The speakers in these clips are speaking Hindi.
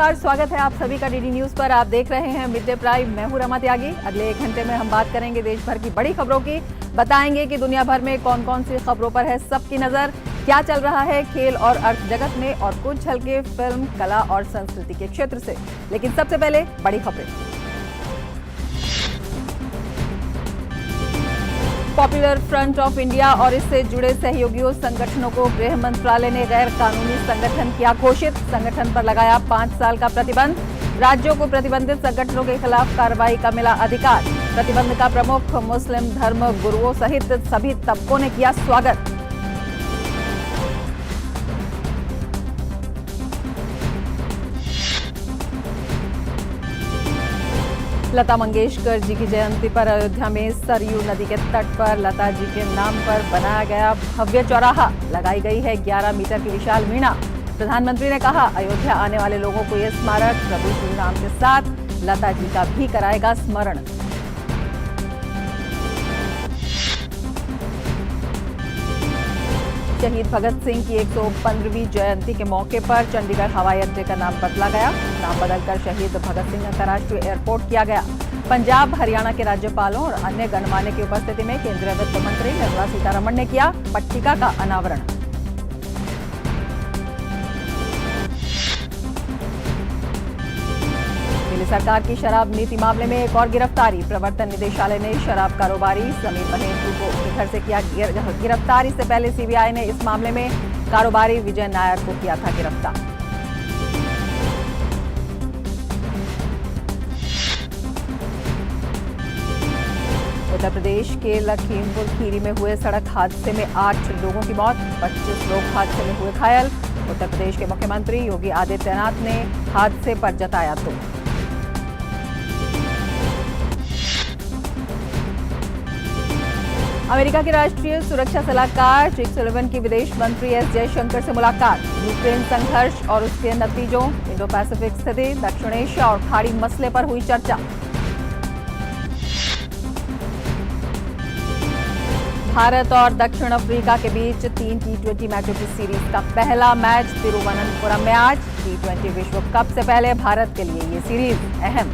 नमस्कार, स्वागत है आप सभी का डीडी न्यूज पर। आप देख रहे हैं मिड डे प्राइम। मैं हूं रमा त्यागी। अगले 1 घंटे में हम बात करेंगे देश भर की बड़ी खबरों की, बताएंगे कि दुनिया भर में कौन कौन सी खबरों पर है सबकी नजर, क्या चल रहा है खेल और अर्थ जगत में, और कुछ झलके फिल्म, कला और संस्कृति के क्षेत्र से। लेकिन सबसे पहले बड़ी खबरें। पॉपुलर फ्रंट ऑफ इंडिया और इससे जुड़े सहयोगियों संगठनों को गृह मंत्रालय ने गैर कानूनी संगठन किया घोषित। संगठन पर लगाया 5 साल का प्रतिबंध। राज्यों को प्रतिबंधित संगठनों के खिलाफ कार्रवाई का मिला अधिकार। प्रतिबंध का प्रमुख मुस्लिम धर्म गुरुओं सहित सभी तबकों ने किया स्वागत। लता मंगेशकर जी की जयंती पर अयोध्या में सरयू नदी के तट पर लता जी के नाम पर बनाया गया भव्य चौराहा। लगाई गई है 11 मीटर की विशाल मीणा। प्रधानमंत्री ने कहा, अयोध्या आने वाले लोगों को यह स्मारक प्रभु श्री राम के साथ लता जी का भी कराएगा स्मरण। शहीद भगत सिंह की 115वीं जयंती के मौके पर चंडीगढ़ हवाई अड्डे का नाम बदला गया। नाम बदलकर शहीद भगत सिंह अंतर्राष्ट्रीय एयरपोर्ट किया गया। पंजाब, हरियाणा के राज्यपालों और अन्य गणमान्य की उपस्थिति में केंद्रीय वित्त मंत्री निर्मला सीतारमण ने किया पट्टिका का अनावरण। दिल्ली सरकार की शराब नीति मामले में एक और गिरफ्तारी। प्रवर्तन निदेशालय ने शराब कारोबारी समीर महेंद्रू को घर से किया गिरफ्तार। इससे पहले सीबीआई ने इस मामले में कारोबारी विजय नायर को किया था गिरफ्तार। उत्तर प्रदेश के लखीमपुर खीरी में हुए सड़क हादसे में 8 लोगों की मौत, 25 लोग हादसे में हुए घायल। उत्तर प्रदेश के मुख्यमंत्री योगी आदित्यनाथ ने हादसे पर जताया दुख। अमेरिका के राष्ट्रीय सुरक्षा सलाहकार जेक सुलिवन की विदेश मंत्री एस जयशंकर से मुलाकात। यूक्रेन संघर्ष और उसके नतीजों, इंडो पैसिफिक स्थिति, दक्षिण एशिया और खाड़ी मसले पर हुई चर्चा। भारत और दक्षिण अफ्रीका के बीच 3 T20 मैचों की सीरीज का पहला मैच तिरुवनंतपुरम में आज। T20 विश्व कप से पहले भारत के लिए ये सीरीज अहम।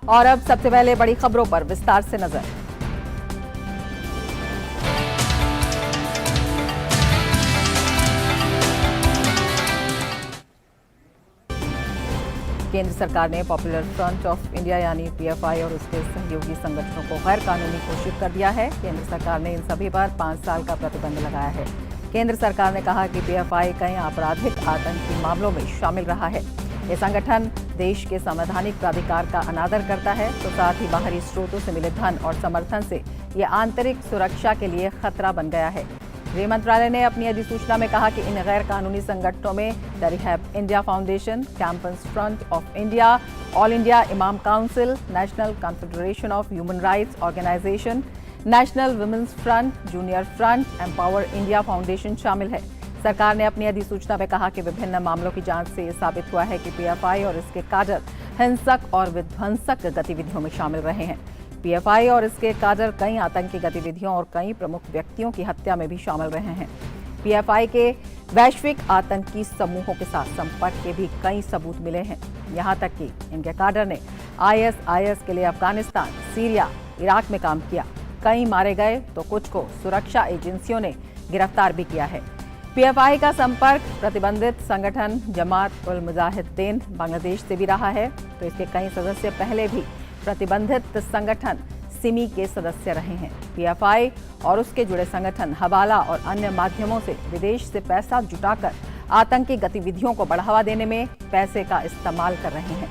और अब सबसे पहले बड़ी खबरों पर विस्तार से नजर। केंद्र सरकार ने पॉपुलर फ्रंट ऑफ इंडिया यानी पीएफआई और उसके सहयोगी संगठनों को गैर कानूनी घोषित कर दिया है। केंद्र सरकार ने इन सभी पर 5 साल का प्रतिबंध लगाया है। केंद्र सरकार ने कहा कि पीएफआई कई आपराधिक आतंकी मामलों में शामिल रहा है। ये संगठन देश के संवैधानिक प्राधिकार का अनादर करता है, तो साथ ही बाहरी स्रोतों से मिले धन और समर्थन से ये आंतरिक सुरक्षा के लिए खतरा बन गया है। गृह मंत्रालय ने अपनी अधिसूचना में कहा कि इन गैर कानूनी संगठनों में the Rehab India Foundation, Campus Front of India, All India Imam Council, National Confederation of Human Rights Organisation, National Women's Front, Junior Front, Empower India Foundation शामिल है। सरकार ने अपनी अधिसूचना में कहा कि विभिन्न मामलों की जांच से साबित हुआ है कि पीएफआई और इसके काडर हिंसक और विध्वंसक गतिविधियों में शामिल रहे हैं। पीएफआई और इसके काडर कई आतंकी गतिविधियों और कई प्रमुख व्यक्तियों की हत्या में भी शामिल रहे हैं। पीएफआई के वैश्विक आतंकी समूहों के साथ संपर्क के भी कई सबूत मिले हैं। यहां तक कि इनके काडर ने आईएसआईएस के लिए अफगानिस्तान, सीरिया, इराक में काम किया। कई मारे गए तो कुछ को सुरक्षा एजेंसियों ने गिरफ्तार भी किया है। पीएफआई का संपर्क प्रतिबंधित संगठन जमात उल मुजाहिदीन बांग्लादेश से भी रहा है, तो इसके कई सदस्य पहले भी प्रतिबंधित संगठन सिमी के सदस्य रहे हैं। पीएफआई और उसके जुड़े संगठन हवाला और अन्य माध्यमों से विदेश से पैसा जुटाकर आतंकी गतिविधियों को बढ़ावा देने में पैसे का इस्तेमाल कर रहे हैं।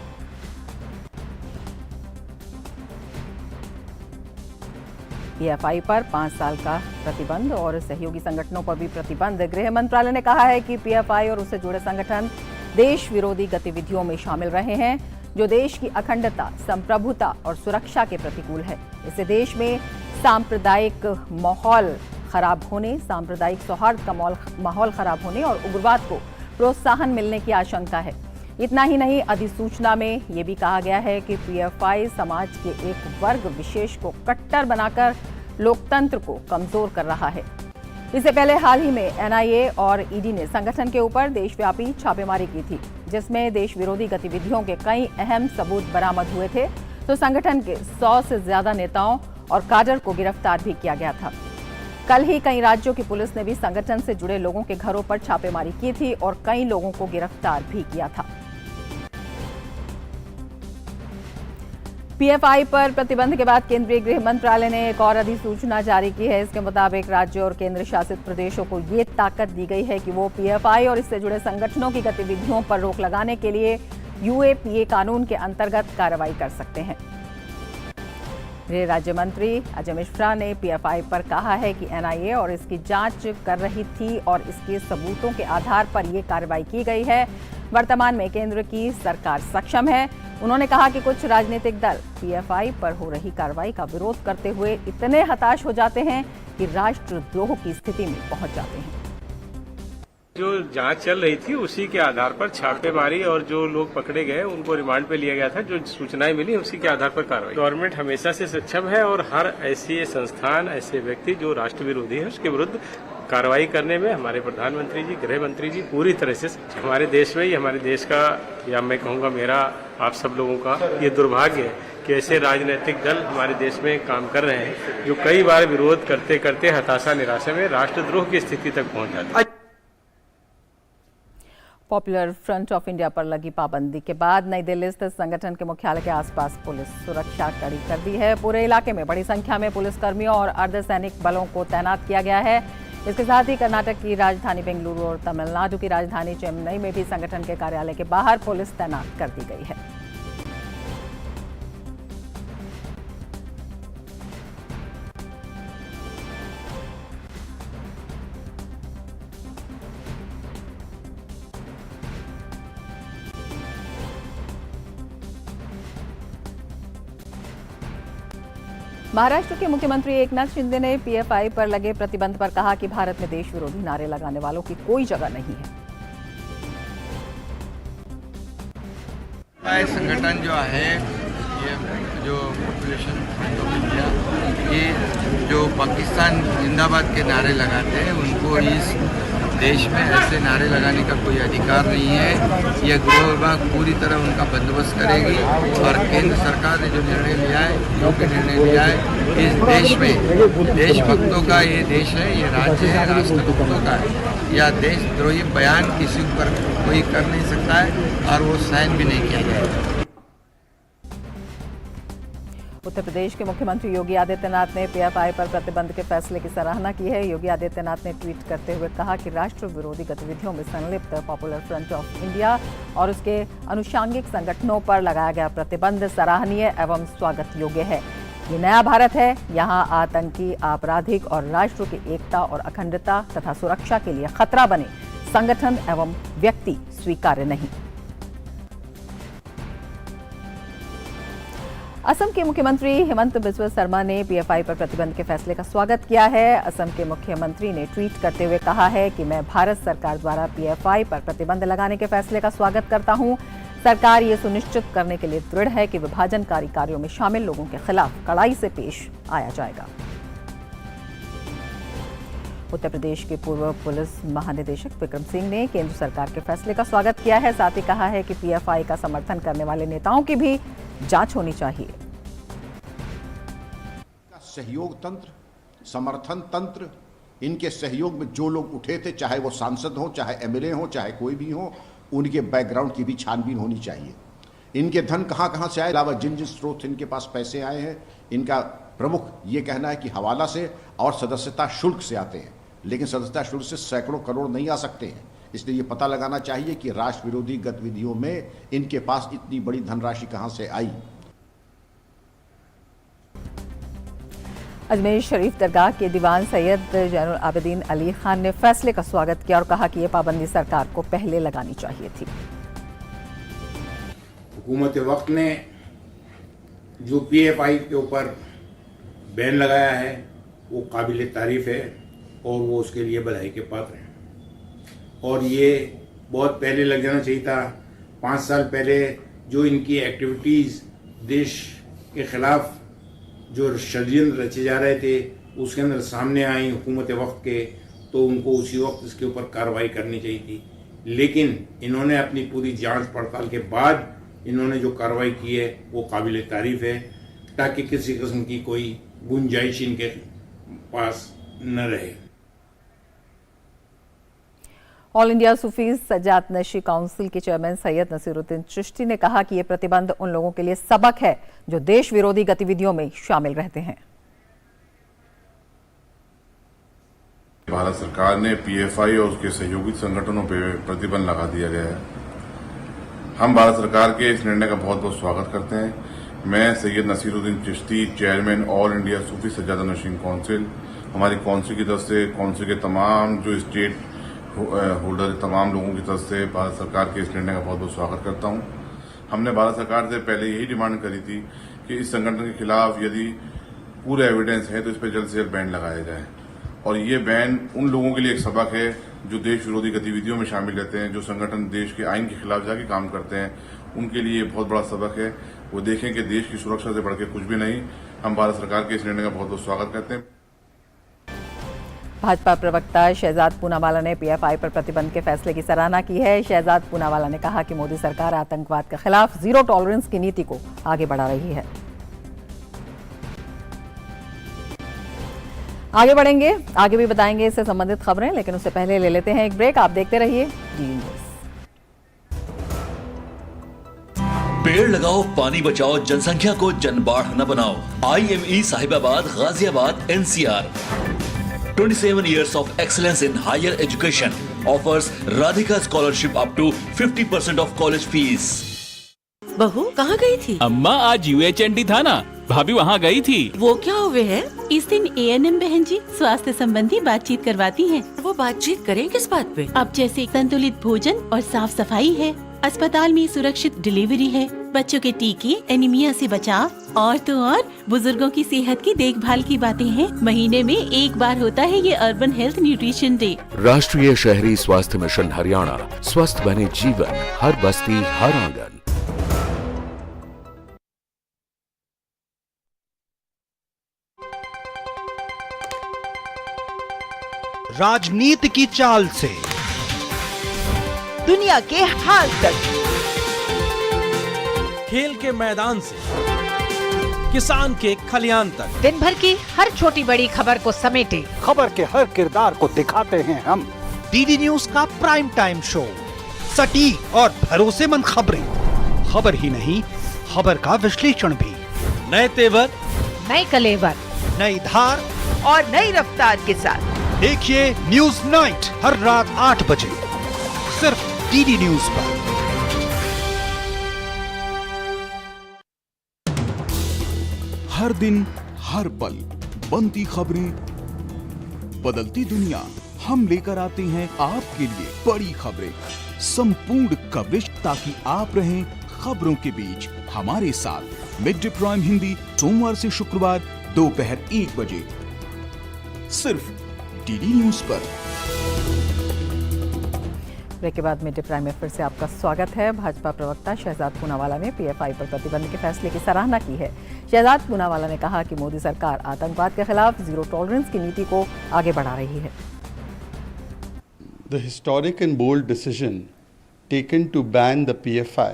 पीएफआई पर 5 साल का प्रतिबंध और सहयोगी संगठनों पर भी प्रतिबंध। गृह मंत्रालय ने कहा है कि पीएफआई और उससे जुड़े संगठन देश विरोधी गतिविधियों में शामिल रहे हैं, जो देश की अखंडता, संप्रभुता और सुरक्षा के प्रतिकूल है। इससे देश में सांप्रदायिक माहौल खराब होने, सांप्रदायिक सौहार्द का माहौल खराब होने और उग्रवाद को प्रोत्साहन मिलने की आशंका है। इतना ही नहीं, अधिसूचना में ये भी कहा गया है कि पीएफआई समाज के एक वर्ग विशेष को कट्टर बनाकर लोकतंत्र को कमजोर कर रहा है। इससे पहले हाल ही में एनआईए और ईडी ने संगठन के ऊपर देशव्यापी छापेमारी की थी, जिसमें देश विरोधी गतिविधियों के कई अहम सबूत बरामद हुए थे। तो संगठन के 100 से ज्यादा नेताओं और काडर को गिरफ्तार भी किया गया था। कल ही कई राज्यों की पुलिस ने भी संगठन से जुड़े लोगों के घरों पर छापेमारी की थी और कई लोगों को गिरफ्तार भी किया था। पीएफआई पर प्रतिबंध के बाद केंद्रीय गृह मंत्रालय ने एक और अधिसूचना जारी की है। इसके मुताबिक राज्यों और केंद्र शासित प्रदेशों को ये ताकत दी गई है कि वो पीएफआई और इससे जुड़े संगठनों की गतिविधियों पर रोक लगाने के लिए यूएपीए कानून के अंतर्गत कार्रवाई कर सकते हैं। गृह राज्य मंत्री अजय मिश्रा ने पीएफआई पर कहा है कि एनआईए और इसकी जांच कर रही थी और इसके सबूतों के आधार पर यह कार्रवाई की गई है। वर्तमान में केंद्र की सरकार सक्षम है। उन्होंने कहा कि कुछ राजनीतिक दल पीएफआई पर हो रही कार्रवाई का विरोध करते हुए इतने हताश हो जाते हैं कि राष्ट्रद्रोह की स्थिति में पहुंच जाते हैं। जो जांच चल रही थी उसी के आधार पर छापेमारी और जो लोग पकड़े गए उनको रिमांड पे लिया गया था। जो सूचनाएं मिली उसी के आधार पर कार्रवाई। गवर्नमेंट हमेशा से सक्षम है और हर ऐसी संस्थान, ऐसे व्यक्ति जो राष्ट्र विरोधी है उसके विरुद्ध कार्रवाई करने में हमारे प्रधानमंत्री जी, गृह मंत्री जी पूरी तरह से हमारे देश में ही, हमारे देश का, या मैं कहूँगा मेरा, आप सब लोगों का ये दुर्भाग्य है कि ऐसे राजनीतिक दल हमारे देश में काम कर रहे हैं जो कई बार विरोध करते करते हताशा निराशा में राष्ट्रद्रोह की स्थिति तक पहुंच जाते हैं। पॉपुलर फ्रंट ऑफ इंडिया पर लगी पाबंदी के बाद नई दिल्ली स्थित संगठन के मुख्यालय के आसपास पुलिस सुरक्षा कड़ी कर दी है। पूरे इलाके में बड़ी संख्या में पुलिसकर्मियों और अर्धसैनिक बलों को तैनात किया गया है। इसके साथ ही कर्नाटक की राजधानी बेंगलुरु और तमिलनाडु की राजधानी चेन्नई में भी संगठन के कार्यालय के बाहर पुलिस तैनात कर दी गई है। महाराष्ट्र के मुख्यमंत्री एकनाथ शिंदे ने पीएफआई पर लगे प्रतिबंध पर कहा कि भारत में देश विरोधी नारे लगाने वालों की कोई जगह नहीं है। संगठन जो है, ये जो पॉपुलेशन फ्रंट ऑफ इंडिया, ये जो पाकिस्तान जिंदाबाद के नारे लगाते हैं उनको इस देश में ऐसे नारे लगाने का कोई अधिकार नहीं है। यह गृह विभाग पूरी तरह उनका बंदोबस्त करेगी और केंद्र सरकार ने जो निर्णय लिया है, योग्य निर्णय लिया है। इस देश में देशभक्तों का ये देश है, ये राज्य है, राष्ट्रभक्तों का है। यह देशद्रोही बयान किसी पर कोई कर नहीं सकता है और वो साइन भी नहीं किया जाएगा। उत्तर प्रदेश के मुख्यमंत्री योगी आदित्यनाथ ने पीएफआई पर प्रतिबंध के फैसले की सराहना की है। योगी आदित्यनाथ ने ट्वीट करते हुए कहा कि राष्ट्र विरोधी गतिविधियों में संलिप्त पॉपुलर फ्रंट ऑफ इंडिया और उसके अनुषांगिक संगठनों पर लगाया गया प्रतिबंध सराहनीय एवं स्वागत योग्य है। ये नया भारत है, यहाँ आतंकी, आपराधिक और राष्ट्र की एकता और अखंडता तथा सुरक्षा के लिए खतरा बने संगठन एवं व्यक्ति स्वीकार्य नहीं। असम के मुख्यमंत्री हेमंत बिस्वा शर्मा ने पीएफआई पर प्रतिबंध के फैसले का स्वागत किया है। असम के मुख्यमंत्री ने ट्वीट करते हुए कहा है कि मैं भारत सरकार द्वारा पीएफआई पर प्रतिबंध लगाने के फैसले का स्वागत करता हूं। सरकार ये सुनिश्चित करने के लिए दृढ़ है कि विभाजनकारी कार्यों में शामिल लोगों के खिलाफ कड़ाई से पेश आया जाएगा। उत्तर प्रदेश के पूर्व पुलिस महानिदेशक विक्रम सिंह ने केंद्र सरकार के फैसले का स्वागत किया है। साथ ही कहा है कि पीएफआई का समर्थन करने वाले नेताओं की भी जांच होनी चाहिए। सहयोग तंत्र, समर्थन तंत्र, इनके सहयोग में जो लोग उठे थे, चाहे वो सांसद हो, चाहे एमएलए हो, चाहे कोई भी हो, उनके बैकग्राउंड की भी छानबीन होनी चाहिए। इनके धन कहां से आए, अलावा जिन जिन स्रोत इनके पास पैसे आए हैं, इनका प्रमुख ये कहना है कि हवाला से और सदस्यता शुल्क से आते हैं, लेकिन सदस्यता शुल्क से सैकड़ों करोड़ नहीं आ सकते हैं। इसलिए ये पता लगाना चाहिए कि राष्ट्र विरोधी गतिविधियों में इनके पास इतनी बड़ी धनराशि कहां से आई। अजमेर शरीफ दरगाह के दीवान सैयद जैनुल आबिदीन अली खान ने फैसले का स्वागत किया और कहा कि यह पाबंदी सरकार को पहले लगानी चाहिए थी। हुकूमत वक्त ने जो पीएफआई के ऊपर बैन लगाया है वो काबिल तारीफ है और वो उसके लिए बधाई के पात्र हैं। और ये बहुत पहले लग जाना चाहिए था। 5 साल पहले जो इनकी एक्टिविटीज़ देश के खिलाफ जो षड्यंत्र रचे जा रहे थे उसके अंदर सामने आई हुकूमत वक्त के, तो उनको उसी वक्त इसके ऊपर कार्रवाई करनी चाहिए थी, लेकिन इन्होंने अपनी पूरी जांच पड़ताल के बाद इन्होंने जो कार्रवाई की है वो काबिल तारीफ है, ताकि किसी किस्म की कोई गुंजाइश इनके पास न रहे। ऑल इंडिया सूफी सजात नशी काउंसिल के चेयरमैन सैयद नसीरुद्दीन चिश्ती ने कहा कि यह प्रतिबंध उन लोगों के लिए सबक है जो देश विरोधी गतिविधियों में शामिल रहते हैं। भारत सरकार ने पीएफआई और उसके सहयोगी संगठनों पर प्रतिबंध लगा दिया गया है। हम भारत सरकार के इस निर्णय का बहुत बहुत स्वागत करते हैं। मैं Syed Naseeruddin Chishti, chairman All India Sufi Sajjada Nashin council, हमारी काउंसिल की तरफ से, काउंसिल के तमाम जो स्टेट होल्डर, तमाम लोगों की तरफ से भारत सरकार के इस निर्णय का बहुत बहुत स्वागत करता हूं। हमने भारत सरकार से पहले यही डिमांड करी थी कि इस संगठन के खिलाफ यदि पूरे एविडेंस है तो इस पर जल्द से जल्द बैन लगाया जाए, और ये बैन उन लोगों के लिए एक सबक है जो देश विरोधी गतिविधियों में शामिल रहते हैं, जो संगठन देश के आइन के खिलाफ जाके काम करते हैं, उनके लिए बहुत बड़ा सबक है। वो देखें कि देश की सुरक्षा से बढ़ के कुछ भी नहीं। हम भारत सरकार के इस निर्णय का बहुत बहुत स्वागत करते हैं। भाजपा प्रवक्ता शहजाद पूनावाला ने पीएफआई पर प्रतिबंध के फैसले की सराहना की है। शहजाद पूनावाला ने कहा कि मोदी सरकार आतंकवाद के खिलाफ जीरो टॉलरेंस की नीति को आगे बढ़ा रही है। आगे बढ़ेंगे, आगे भी बताएंगे इससे संबंधित खबरें, लेकिन उससे पहले ले लेते हैं एक ब्रेक। आप देखते रहिए डीडी न्यूज। पेड़ लगाओ, पानी बचाओ, जनसंख्या को जनबाढ़ न बनाओ। IME Sahibabad, Ghaziabad, NCR 27 years of excellence in higher education offers Radhika scholarship up to 50% of college fees. बहू कहाँ गई थी? अम्मा आज UHND था ना, भाभी वहाँ गई थी। वो क्या हुए है? इस दिन ANM बहन जी स्वास्थ्य संबंधी बातचीत करवाती हैं। वो बातचीत करें किस बात पे? अब जैसे संतुलित भोजन और साफ सफाई है, अस्पताल में सुरक्षित डिलीवरी है, बच्चों के टीके, एनीमिया से बचाव, और तो और बुजुर्गों की सेहत की देखभाल की बातें हैं। महीने में एक बार होता है ये अर्बन हेल्थ न्यूट्रिशन डे। राष्ट्रीय शहरी स्वास्थ्य मिशन हरियाणा, स्वस्थ बने जीवन, हर बस्ती हर आंगन। राजनीति की चाल से दुनिया के हाल तक, खेल के मैदान से किसान के खलियान तक, दिन भर की हर छोटी बड़ी खबर को समेटे खबर के हर किरदार को दिखाते हैं हम। डीडी न्यूज का प्राइम टाइम शो, सटीक और भरोसेमंद खबरें, खबर ही नहीं खबर का विश्लेषण भी, नए तेवर, नए कलेवर, नई धार और नई रफ्तार के साथ देखिए न्यूज नाइट हर रात 8 बजे सिर्फ डीडी न्यूज पर। हर दिन हर पल बनती खबरें, बदलती दुनिया, हम लेकर आते हैं आपके लिए बड़ी खबरें, संपूर्ण कवरेज, ताकि आप रहें खबरों के बीच हमारे साथ। मिड डे प्राइम हिंदी सोमवार से शुक्रवार दोपहर 1 बजे सिर्फ डीडी न्यूज पर। ब्रेक के बाद मिड डे प्राइम में फिर से आपका स्वागत है। भाजपा प्रवक्ता शहजाद पूनावाला ने पीएफआई पर प्रतिबंध के फैसले की सराहना की है। शहजाद पूनावाला ने कहा कि मोदी सरकार आतंकवाद के खिलाफ जीरो टॉलरेंस की नीति को आगे बढ़ा रही है। The historic and bold decision taken to ban the PFI,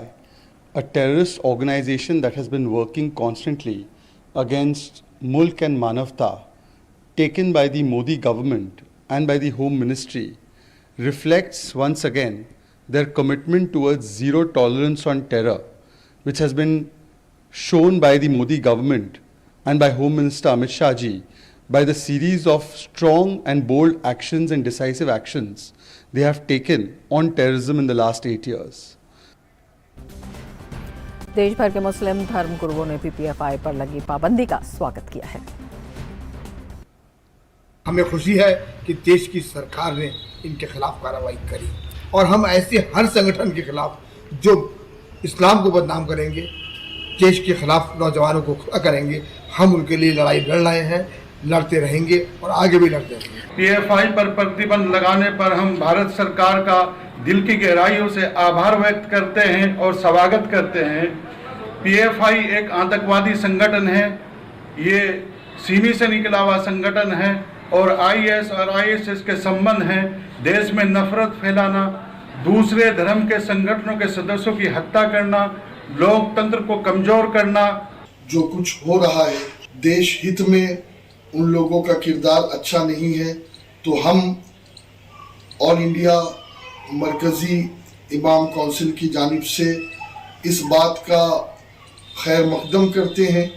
a terrorist organization that has been working constantly against Mulk and Manavta, taken by the Modi government and by the Home Ministry, reflects once again their commitment towards zero tolerance on terror, which has been shown by the Modi government and by Home Minister Amit Shah ji by the series of strong and bold actions and decisive actions they have taken on terrorism in the last 8 years. देश भर के मुस्लिम धर्म गुरुओं ने भी पीएफआई पर लगी पाबंदी का स्वागत किया है। हमें खुशी है कि देश की सरकार ने इनके खिलाफ कार्रवाई करी, और हम ऐसे हर संगठन के खिलाफ जो इस्लाम को बदनाम करेंगे, देश के खिलाफ नौजवानों को खड़ा करेंगे, हम उनके लिए लड़ाई लड़ रहे हैं, लड़ते रहेंगे और आगे भी लड़ते रहेंगे। पीएफआई पर प्रतिबंध लगाने पर हम भारत सरकार का दिल की गहराइयों से आभार व्यक्त करते हैं और स्वागत करते हैं। पीएफआई एक आतंकवादी संगठन है, ये सीने से निकला हुआ संगठन है और IAS और ISS के संबंध हैं, देश में नफरत फैलाना, दूसरे धर्म के संगठनों के सदस्यों की हत्या करना, लोकतंत्र को कमजोर करना। जो कुछ हो रहा है देश हित में उन लोगों का किरदार अच्छा नहीं है, तो हम ऑल इंडिया मरकजी इमाम काउंसिल की जानिब से इस बात का खैर मकदम करते हैं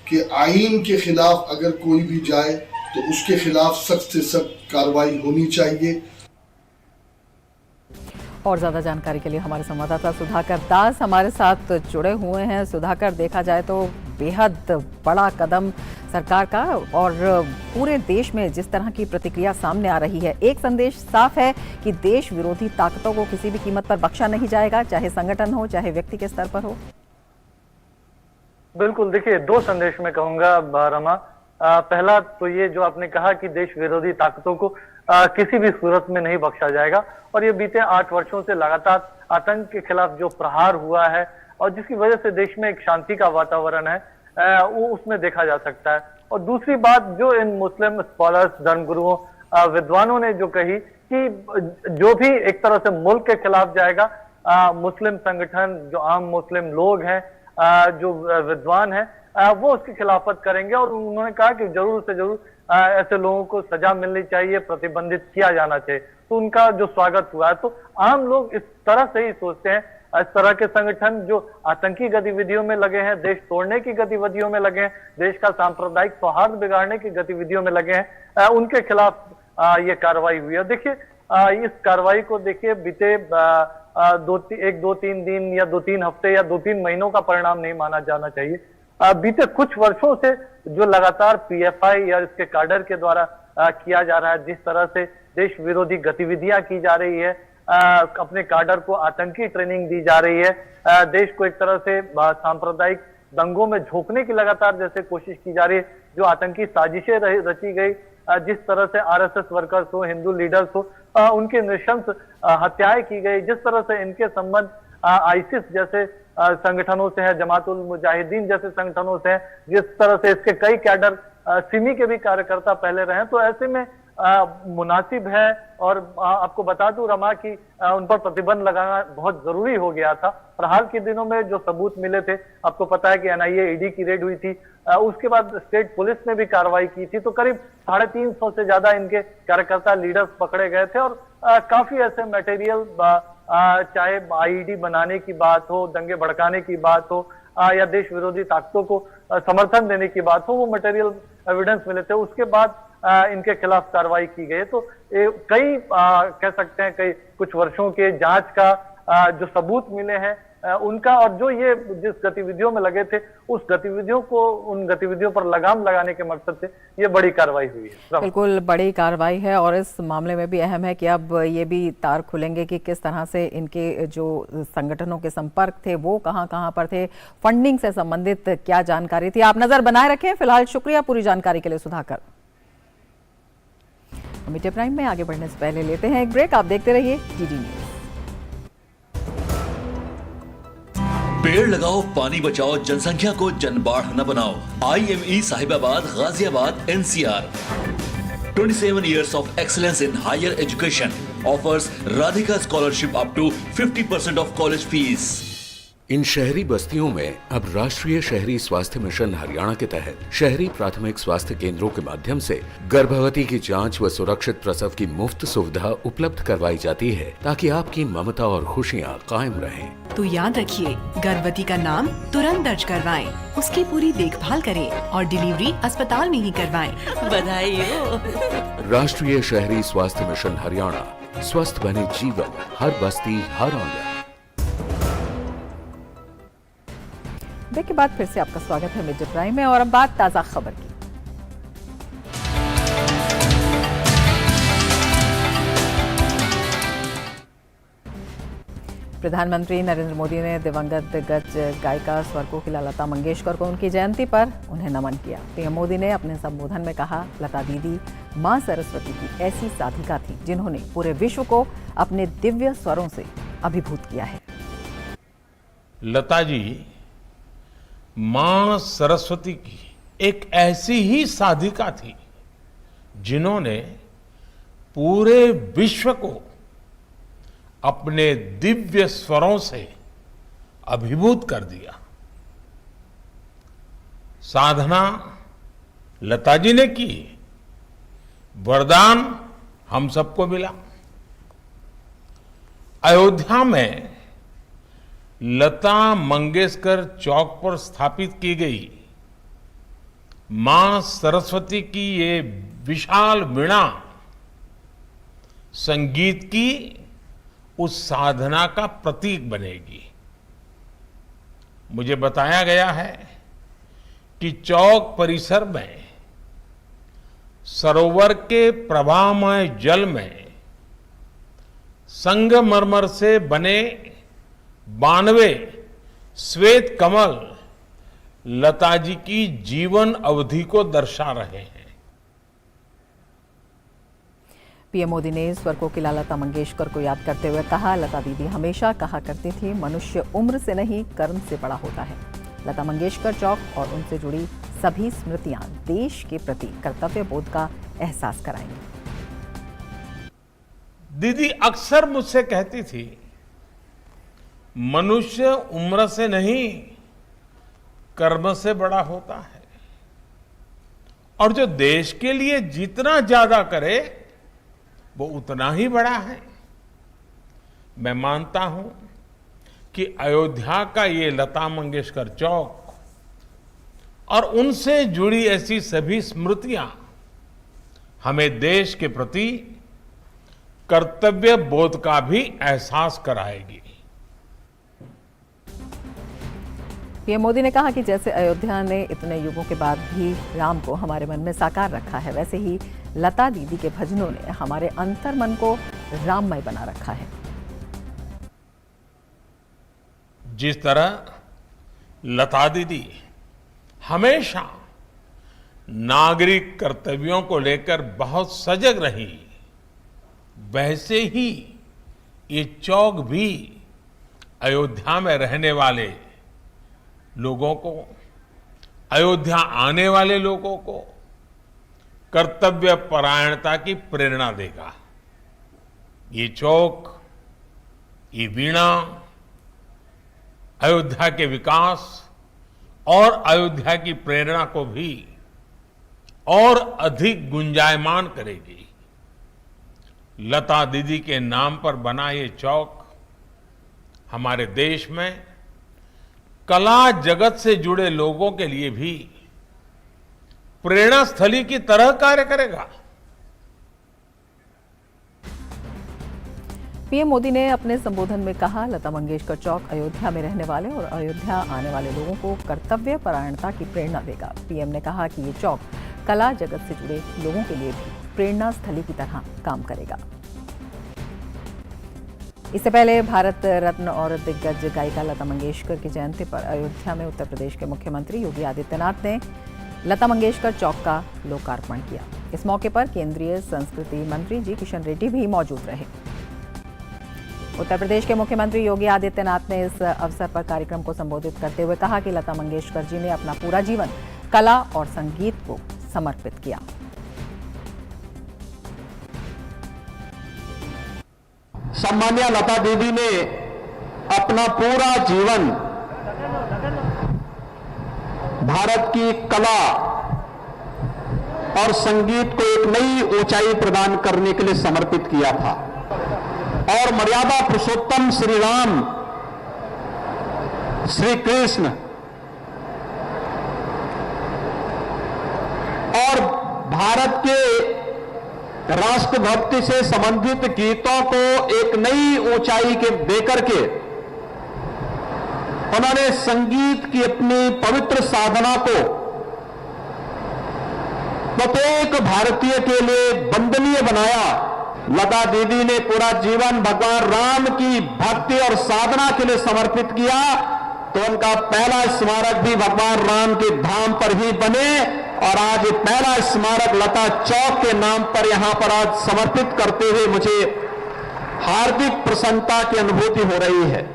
कि आइन के खिलाफ अगर कोई भी जाए तो उसके खिलाफ सख्त से सख्त कार्रवाई होनी चाहिए। और ज़्यादा जानकारी के लिए हमारे संवाददाता सुधाकर दास हमारे साथ जुड़े हुए हैं। सुधाकर, देखा जाए तो बेहद बड़ा कदम सरकार का और पूरे देश में जिस तरह की प्रतिक्रिया सामने आ रही है, एक संदेश साफ है कि देश विरोधी ताकतों को किसी भी कीमत पर बख्शा नहीं जाएगा, चाहे संगठन हो चाहे व्यक्ति के स्तर पर हो। बिल्कुल, देखिए दो संदेश मैं कहूंगा रमा। पहला तो ये जो आपने कहा कि देश विरोधी ताकतों को किसी भी सूरत में नहीं बख्शा जाएगा, और ये बीते 8 वर्षों से लगातार आतंक के खिलाफ जो प्रहार हुआ है और जिसकी वजह से देश में एक शांति का वातावरण है, वो उसमें देखा जा सकता है। और दूसरी बात जो इन मुस्लिम स्कॉलर्स, धर्मगुरुओं, विद्वानों ने जो कही कि जो भी एक तरह से मुल्क के खिलाफ जाएगा, मुस्लिम संगठन, जो आम मुस्लिम लोग हैं, जो विद्वान हैं, वो उसकी खिलाफत करेंगे। और उन्होंने कहा कि जरूर से जरूर ऐसे लोगों को सजा मिलनी चाहिए, प्रतिबंधित किया जाना चाहिए। तो उनका जो स्वागत हुआ है, तो आम लोग इस तरह से ही सोचते हैं। इस तरह के संगठन जो आतंकी गतिविधियों में लगे हैं, देश तोड़ने की गतिविधियों में लगे हैं, देश का सांप्रदायिक सौहार्द बिगाड़ने की गतिविधियों में लगे हैं, उनके खिलाफ ये कार्रवाई हुई है। देखिए इस कार्रवाई को देखिए बीते 2-3 दिन या 2-3 हफ्ते या 2-3 महीनों का परिणाम नहीं माना जाना चाहिए। बीते कुछ वर्षों से जो लगातार PFI या इसके काडर के द्वारा किया जा रहा है, जिस तरह से देश विरोधी गतिविधियां की जा रही है, अपने काडर को आतंकी ट्रेनिंग दी जा रही है, देश को एक तरह से सांप्रदायिक दंगों में झोंकने की लगातार जैसे कोशिश की जा रही है, जो आतंकी साजिशें रची गई, जिस तरह से RSS वर्कर्स हो, हिंदू लीडर्स हो, उनके नृशंस हत्याएं की गई, जिस तरह से इनके संबंध ISIS जैसे संगठनों से है, जमातुल मुजाहिदीन जैसे संगठनों से है, जिस तरह से इसके कई कैडर सिमी के भी कार्यकर्ता पहले रहे। तो ऐसे में मुनासिब है, और आपको बता दूं रमा कि उन पर प्रतिबंध लगाना बहुत जरूरी हो गया था। और हाल के दिनों में जो सबूत मिले थे, आपको पता है कि NIA ED की रेड हुई थी, उसके बाद स्टेट पुलिस ने भी कार्रवाई की थी, तो करीब 350 से ज्यादा इनके कार्यकर्ता लीडर्स पकड़े गए थे। और काफी ऐसे मटेरियल, चाहे IED बनाने की बात हो, दंगे भड़काने की बात हो, या देश विरोधी ताकतों को समर्थन देने की बात हो, वो मटेरियल एविडेंस मिले थे। उसके बाद इनके खिलाफ कार्रवाई की गई। तो कई कह सकते हैं कई कुछ वर्षों के जांच का जो सबूत मिले हैं उनका, और जो ये जिस गतिविधियों में लगे थे, उस गतिविधियों को, उन गतिविधियों पर लगाम लगाने के मकसद से ये बड़ी कार्रवाई हुई है। बिल्कुल बड़ी कार्रवाई है, और इस मामले में भी अहम है कि अब ये भी तार खुलेंगे कि किस तरह से इनके जो संगठनों के संपर्क थे वो कहां पर थे, फंडिंग से संबंधित क्या जानकारी थी। आप नजर बनाए रखें। फिलहाल शुक्रिया पूरी जानकारी के लिए सुधाकर। मीडिया प्राइम में आगे बढ़ने से पहले लेते हैं एक ब्रेक। आप देखते रहिए DD न्यूज। पेड़ लगाओ, पानी बचाओ, जनसंख्या को जनबाढ़ न बनाओ। IME Sahibabad, Ghaziabad, NCR। 27 years of excellence in higher education offers Radhika scholarship up to 50% of college fees. इन शहरी बस्तियों में अब राष्ट्रीय शहरी स्वास्थ्य मिशन हरियाणा के तहत शहरी प्राथमिक स्वास्थ्य केंद्रों के माध्यम से गर्भवती की जांच व सुरक्षित प्रसव की मुफ्त सुविधा उपलब्ध करवाई जाती है, ताकि आपकी ममता और खुशियां कायम रहें। तो याद रखिए, गर्भवती का नाम तुरंत दर्ज करवाएं, उसकी पूरी देखभाल करें और डिलीवरी अस्पताल में ही करवाएं। बधाई हो। राष्ट्रीय शहरी स्वास्थ्य मिशन हरियाणा, स्वस्थ बने जीवन, हर बस्ती हर आंगन। ब्रेक के बाद फिर से आपका स्वागत है मीडिया प्राइम में, और अब बात ताजा खबर की। प्रधानमंत्री नरेंद्र मोदी ने दिवंगत दिग्गज गायिका स्वर्गीय लता मंगेशकर को उनकी जयंती पर उन्हें नमन किया। पीएम मोदी ने अपने संबोधन में कहा, लता दीदी मां सरस्वती की ऐसी साधिका थी जिन्होंने पूरे विश्व को अपने दिव्य स्वरों से अभिभूत किया है। लता जी मां सरस्वती की एक ऐसी ही साधिका थी जिन्होंने पूरे विश्व को अपने दिव्य स्वरों से अभिभूत कर दिया। साधना लता जी ने की, वरदान हम सबको मिला। अयोध्या में लता मंगेशकर चौक पर स्थापित की गई मां सरस्वती की ये विशाल वीणा संगीत की उस साधना का प्रतीक बनेगी। मुझे बताया गया है कि चौक परिसर में सरोवर के प्रवाहमय जल में संगमरमर से बने 92 श्वेत कमल लता जी की जीवन अवधि को दर्शा रहे हैं। पीएम मोदी ने स्वर्गीय किला लता मंगेशकर को याद करते हुए कहा, लता दीदी हमेशा कहा करती थी, मनुष्य उम्र से नहीं कर्म से बड़ा होता है। लता मंगेशकर चौक और उनसे जुड़ी सभी स्मृतियां देश के प्रति कर्तव्य बोध का एहसास कराएंगी। दीदी अक्सर मुझसे कहती थी, मनुष्य उम्र से नहीं कर्म से बड़ा होता है, और जो देश के लिए जितना ज्यादा करे वो उतना ही बड़ा है। मैं मानता हूं कि अयोध्या का ये लता मंगेशकर चौक और उनसे जुड़ी ऐसी सभी स्मृतियां हमें देश के प्रति कर्तव्य बोध का भी एहसास कराएगी। पीएम मोदी ने कहा कि जैसे अयोध्या ने इतने युगों के बाद भी राम को हमारे मन में साकार रखा है, वैसे ही लता दीदी के भजनों ने हमारे अंतर्मन को राममय बना रखा है। जिस तरह लता दीदी हमेशा नागरिक कर्तव्यों को लेकर बहुत सजग रही, वैसे ही ये चौक भी अयोध्या में रहने वाले लोगों को, अयोध्या आने वाले लोगों को कर्तव्य परायणता की प्रेरणा देगा। ये चौक, ये वीणा अयोध्या के विकास और अयोध्या की प्रेरणा को भी और अधिक गुंजायमान करेगी। लता दीदी के नाम पर बना ये चौक हमारे देश में कला जगत से जुड़े लोगों के लिए भी प्रेरणा स्थली की तरह कार्य करेगा। पीएम मोदी ने अपने संबोधन में कहा, लता मंगेशकर चौक अयोध्या में रहने वाले और अयोध्या आने वाले लोगों को कर्तव्य परायणता की प्रेरणा देगा। पीएम ने कहा कि ये चौक कला जगत से जुड़े लोगों के लिए भी प्रेरणा स्थली की तरह काम करेगा। इससे पहले भारत रत्न और दिग्गज गायिका लता मंगेशकर की जयंती पर अयोध्या में उत्तर प्रदेश के मुख्यमंत्री योगी आदित्यनाथ ने लता मंगेशकर चौक का लोकार्पण किया। इस मौके पर केंद्रीय संस्कृति मंत्री जी किशन रेड्डी भी मौजूद रहे। उत्तर प्रदेश के मुख्यमंत्री योगी आदित्यनाथ ने इस अवसर पर कार्यक्रम को संबोधित करते हुए कहा कि लता मंगेशकर जी ने अपना पूरा जीवन कला और संगीत को समर्पित किया। सम्मान्य लता दीदी ने अपना पूरा जीवन भारत की कला और संगीत को एक नई ऊंचाई प्रदान करने के लिए समर्पित किया था, और मर्यादा पुरुषोत्तम श्री राम, श्री कृष्ण और भारत के राष्ट्रभक्ति से संबंधित गीतों को एक नई ऊंचाई के देकर के उन्होंने संगीत की अपनी पवित्र साधना को प्रत्येक भारतीय के लिए वंदनीय बनाया। लता दीदी ने पूरा जीवन भगवान राम की भक्ति और साधना के लिए समर्पित किया, तो उनका पहला स्मारक भी भगवान राम के धाम पर ही बने, और आज ये पहला स्मारक लता चौक के नाम पर यहां पर आज समर्पित करते हुए मुझे हार्दिक प्रसन्नता की अनुभूति हो रही है।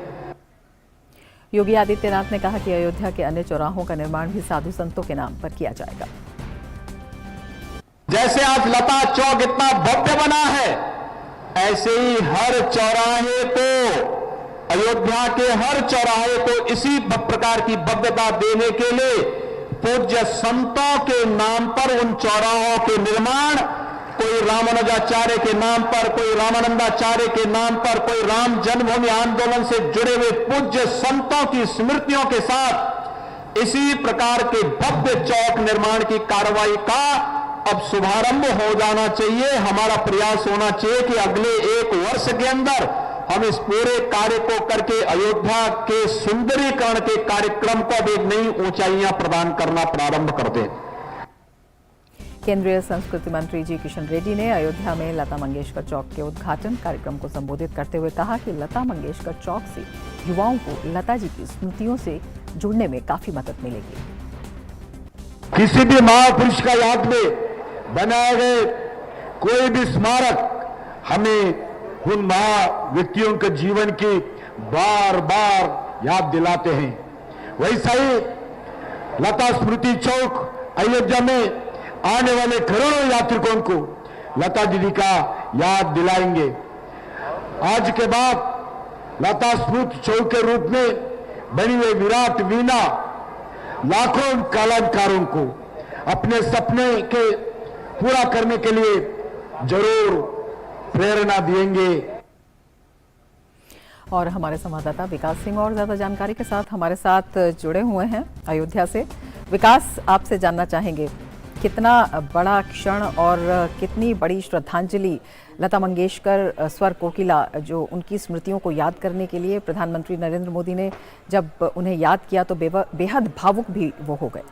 योगी आदित्यनाथ ने कहा कि अयोध्या के अन्य चौराहों का निर्माण भी साधु संतों के नाम पर किया जाएगा। जैसे आज लता चौक इतना भव्य बना है, ऐसे ही हर चौराहे को, अयोध्या के हर चौराहे को इसी प्रकार की भव्यता देने के लिए पूज्य संतों के नाम पर उन चौराहों के निर्माण, कोई रामानुजाचार्य के नाम पर, कोई रामानंदाचार्य के नाम पर, कोई राम जन्मभूमि आंदोलन से जुड़े हुए पूज्य संतों की स्मृतियों के साथ इसी प्रकार के भव्य चौक निर्माण की कार्रवाई का अब शुभारंभ हो जाना चाहिए। हमारा प्रयास होना चाहिए कि अगले 1 वर्ष के अंदर हम इस पूरे कार्य को करके अयोध्या के सुंदरीकरण के कार्यक्रम को अब एक नई ऊंचाइयां प्रदान करना प्रारंभ कर दें। केंद्रीय संस्कृति मंत्री जी किशन रेड्डी ने अयोध्या में लता मंगेशकर चौक के उद्घाटन कार्यक्रम को संबोधित करते हुए कहा कि लता मंगेशकर चौक से युवाओं को लता जी की स्मृतियों से जुड़ने में काफी मदद मिलेगी। किसी भी महापुरुष का याद में बनाए गए कोई भी स्मारक हमें उन महा व्यक्तियों के जीवन की बार बार याद दिलाते हैं। वैसा ही लता स्मृति चौक अयोध्या में आने वाले करोड़ों यात्रिकों को लता दीदी का याद दिलाएंगे। आज के बाद लता स्मृति चौक के रूप में बनी हुई विराट वीणा लाखों कलाकारों को अपने सपने के पूरा करने के लिए जरूर प्रेरणा देंगे। और हमारे संवाददाता विकास सिंह और ज्यादा जानकारी के साथ हमारे साथ जुड़े हुए हैं अयोध्या से। विकास, आपसे जानना चाहेंगे कितना बड़ा क्षण और कितनी बड़ी श्रद्धांजलि लता मंगेशकर स्वर कोकिला, जो उनकी स्मृतियों को याद करने के लिए प्रधानमंत्री नरेंद्र मोदी ने जब उन्हें याद किया तो बेहद भावुक भी वो हो गए।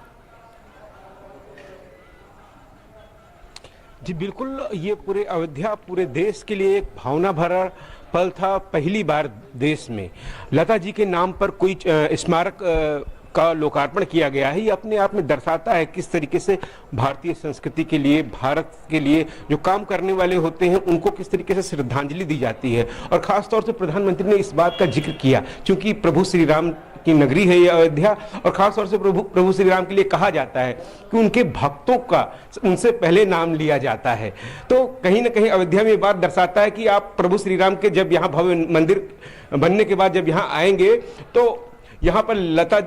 जी बिल्कुल, ये पूरे अयोध्या, पूरे देश के लिए एक भावना भरा पल था। पहली बार देश में लता जी के नाम पर कोई स्मारक का लोकार्पण किया गया है। ये अपने आप में दर्शाता है किस तरीके से भारतीय संस्कृति के लिए, भारत के लिए जो काम करने वाले होते हैं उनको किस तरीके से श्रद्धांजलि दी जाती है। और खास तौर से प्रधानमंत्री ने इस बात का जिक्र किया क्योंकि प्रभु श्री राम की नगरी है ये अयोध्या, और खास तौर से प्रभु श्री राम के लिए कहा जाता है कि उनके भक्तों का उनसे पहले नाम लिया जाता है। तो कहीं ना कहीं अयोध्या में ये बात दर्शाता है कि आप प्रभु श्री राम के जब यहाँ भव्य मंदिर बनने के बाद जब यहाँ आएंगे तो यहाँ पर लता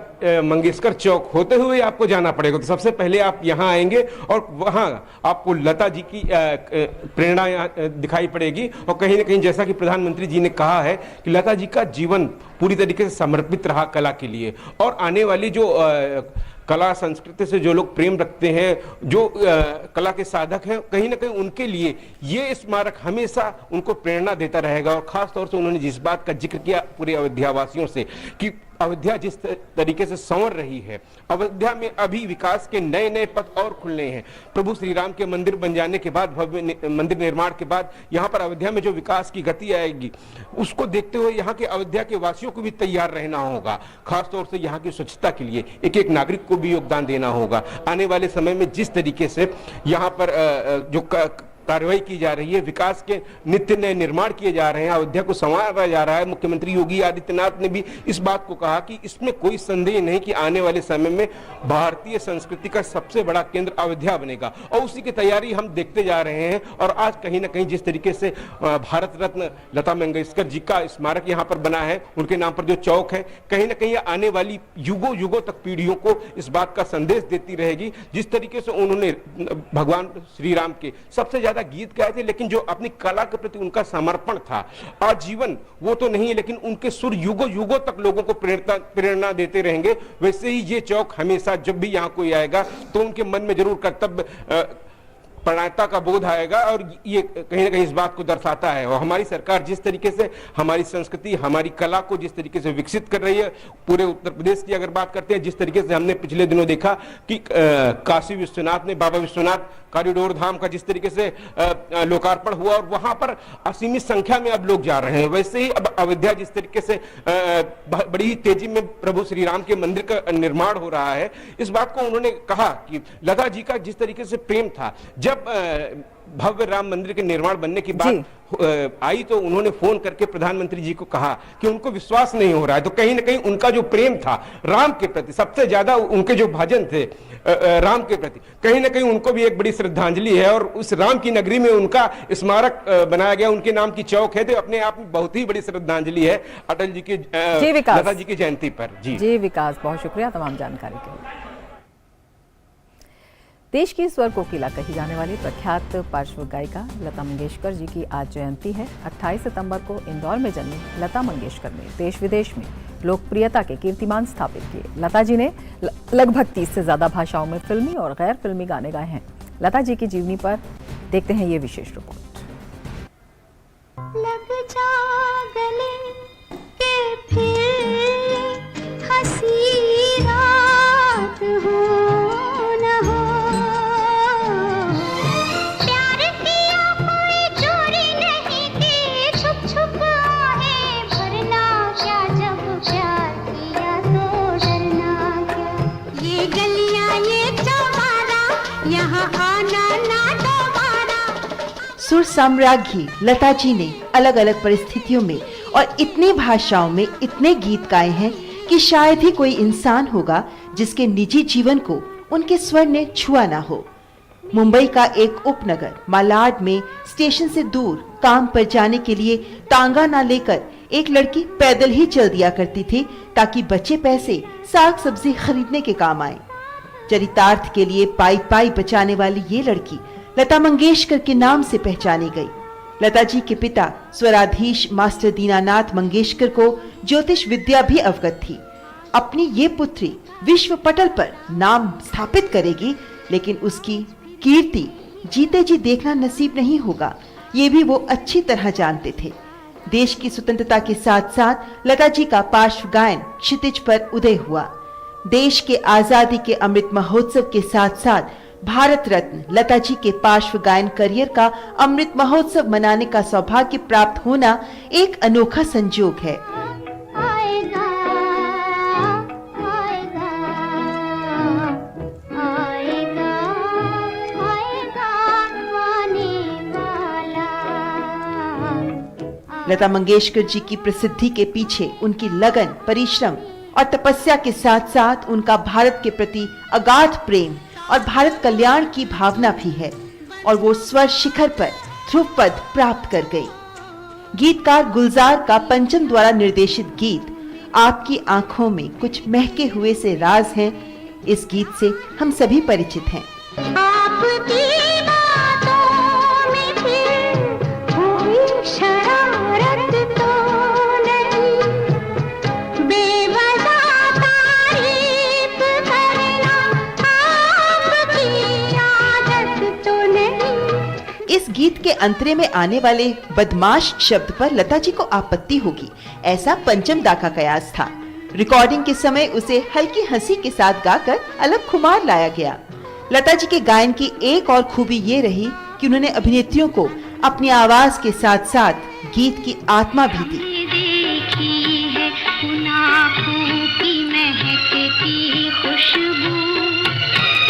मंगेशकर चौक होते हुए आपको जाना पड़ेगा। तो सबसे पहले आप यहाँ आएंगे और वहाँ आपको लता जी की प्रेरणा दिखाई पड़ेगी। और कहीं ना कहीं जैसा कि प्रधानमंत्री जी ने कहा है कि लता जी का जीवन पूरी तरीके से समर्पित रहा कला के लिए, और आने वाली जो कला संस्कृति से जो लोग प्रेम रखते हैं, जो कला के साधक हैं, कहीं ना कहीं उनके लिए ये स्मारक हमेशा उनको प्रेरणा देता रहेगा। और खास तौर से उन्होंने जिस बात का जिक्र किया पूरे अयोध्या वासियों से कि अयोध्या जिस तरीके से संवर रही है, अयोध्या में अभी विकास के नए नए पथ और खुलने हैं। प्रभु श्री राम के मंदिर बन जाने के बाद, भव्य मंदिर निर्माण के बाद यहाँ पर अयोध्या में जो विकास की गति आएगी उसको देखते हुए यहाँ के अयोध्या के वासियों को भी तैयार रहना होगा। खासतौर से यहाँ की स्वच्छता के लिए एक एक नागरिक को भी योगदान देना होगा। आने वाले समय में जिस तरीके से यहाँ पर जो कार्रवाई की जा रही है, विकास के नित्य नए निर्माण किए जा रहे हैं, अयोध्या को संवारा जा रहा है। मुख्यमंत्री योगी आदित्यनाथ ने भी इस बात को कहा कि इसमें कोई संदेह नहीं कि आने वाले समय में भारतीय संस्कृति का सबसे बड़ा केंद्र अयोध्या बनेगा, और उसी की तैयारी हम देखते जा रहे हैं। और आज कहीं ना कहीं जिस तरीके से भारत रत्न लता मंगेशकर जी का स्मारक यहाँ पर बना है, उनके नाम पर जो चौक है, कहीं ना कहीं आने वाली युगों युगों तक पीढ़ियों को इस बात का संदेश देती रहेगी। जिस तरीके से उन्होंने भगवान श्री राम के सबसे ज्यादा गीत गाए थे, लेकिन जो अपनी कला के प्रति उनका समर्पण था आजीवन, वो तो नहीं है, लेकिन उनके सुर युगों युगों तक लोगों को प्रेरणा देते रहेंगे। वैसे ही ये चौक हमेशा जब भी यहाँ कोई आएगा तो उनके मन में जरूर कर्तव्य प्रणयता का बोध आएगा, और ये कहीं ना कहीं इस बात को दर्शाता है। और हमारी सरकार जिस तरीके से हमारी संस्कृति, हमारी कला को जिस तरीके से विकसित कर रही है, पूरे उत्तर प्रदेश की अगर बात करते हैं, जिस तरीके से हमने पिछले दिनों देखा कि काशी विश्वनाथ ने, बाबा विश्वनाथ कॉरिडोर धाम का जिस तरीके से लोकार्पण हुआ और वहां पर असीमित संख्या में अब लोग जा रहे हैं, वैसे ही अब अयोध्या जिस तरीके से बड़ी तेजी में प्रभु श्री राम के मंदिर का निर्माण हो रहा है। इस बात को उन्होंने कहा कि लता जी का जिस तरीके से प्रेम था, जब भव्य राम मंदिर के निर्माण बनने की बात आई तो उन्होंने फोन करके प्रधानमंत्री जी को कहा कि उनको विश्वास नहीं हो रहा है। तो कहीं ना कहीं उनका जो प्रेम था राम के प्रति, सबसे ज्यादा उनके जो भजन थे राम के प्रति, कहीं ना कहीं उनको भी एक बड़ी श्रद्धांजलि है। और उस राम की नगरी में उनका स्मारक बनाया गया, उनके नाम की चौक है, तो अपने आप में बहुत ही बड़ी श्रद्धांजलि है अटल जी की, लता जी की जयंती पर। जी विकास, बहुत शुक्रिया तमाम जानकारी के लिए। देश की स्वर कोकिला कही जाने वाली प्रख्यात पार्श्व गायिका लता मंगेशकर जी की आज जयंती है। 28 सितंबर को इंदौर में जन्मी लता मंगेशकर ने देश विदेश में लोकप्रियता के कीर्तिमान स्थापित किए। लता जी ने लगभग 30 से ज्यादा भाषाओं में फिल्मी और गैर फिल्मी गाने गाए हैं। लता जी की जीवनी पर देखते हैं ये विशेष रिपोर्ट। लग जा गले के फिर हंसी रात हो न हो, प्यार किया कोई चोरी नहीं की, छुप छुप आहे भरना क्या, जब प्यार किया तो डरना क्या, ये गलियां ये चौबारा यहाँ आना ना दोबारा। सुर साम्राज्ञी लता जी ने अलग अलग परिस्थितियों में और इतनी भाषाओं में इतने गीत गाए हैं कि शायद ही कोई इंसान होगा जिसके निजी जीवन को उनके स्वर ने छुआ ना हो। मुंबई का एक उपनगर मालाड में स्टेशन से दूर काम पर जाने के लिए तांगा ना लेकर एक लड़की पैदल ही चल दिया करती थी ताकि बचे पैसे साग सब्जी खरीदने के काम आए। चरितार्थ के लिए पाई पाई बचाने वाली ये लड़की लता मंगेशकर के नाम से पहचानी गई। लता जी के पिता स्वराधीश मास्टर दीनानाथ मंगेशकर को ज्योतिष विद्या भी अवगत थी। अपनी ये पुत्री विश्व पटल पर नाम स्थापित करेगी, लेकिन उसकी कीर्ति जीते जी देखना नसीब नहीं होगा, ये भी वो अच्छी तरह जानते थे। देश की स्वतंत्रता के साथ साथ लता जी का पार्श्व गायन क्षितिज पर उदय हुआ। देश के आजादी के अमृत महोत्सव के साथ साथ भारत रत्न लता जी के पार्श्व गायन करियर का अमृत महोत्सव मनाने का सौभाग्य प्राप्त होना एक अनोखा संयोग है। लता मंगेशकर जी की प्रसिद्धि के पीछे उनकी लगन, परिश्रम और तपस्या के साथ साथ उनका भारत के प्रति अगाध प्रेम और भारत कल्याण की भावना भी है, और वो स्वर शिखर पर ध्रुव पद प्राप्त कर गई। गीतकार गुलजार का पंचम द्वारा निर्देशित गीत आपकी आंखों में कुछ महके हुए से राज हैं, इस गीत से हम सभी परिचित हैं। आपकी बातों में फिर कोई शरारत तो नहीं, बेवजह तारीफ करना आपकी आदत तो नहीं। इस गीत के अंतरे में आने वाले बदमाश शब्द पर लता जी को आपत्ति होगी, ऐसा पंचम दा का कयास था। रिकॉर्डिंग के समय उसे हल्की हंसी के साथ गाकर अलग खुमार लाया गया। लता जी के गायन की एक और खूबी ये रही कि उन्होंने अभिनेत्रियों को अपनी आवाज के साथ साथ गीत की आत्मा भी दी। देखी है उन आँखों की महकती खुशबू,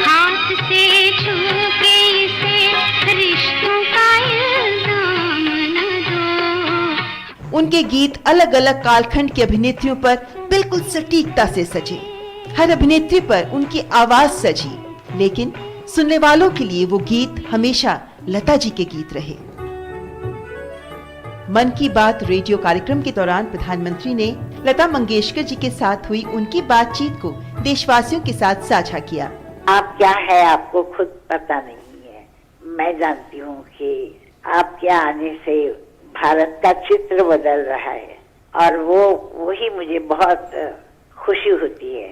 हाथ से छू के इसे रिश्तों का इल्जाम न दो। उनके गीत अलग अलग कालखंड की अभिनेत्रियों पर बिल्कुल सटीकता से सजे। हर अभिनेत्री पर उनकी आवाज सजी, लेकिन सुनने वालों के लिए वो गीत हमेशा लता जी के गीत रहे। मन की बात रेडियो कार्यक्रम के दौरान प्रधानमंत्री ने लता मंगेशकर जी के साथ हुई उनकी बातचीत को देशवासियों के साथ साझा किया। आप क्या है आपको खुद पता नहीं है। मैं जानती हूँ कि आपके आने से भारत का चित्र बदल रहा है, और वही मुझे बहुत खुशी होती है,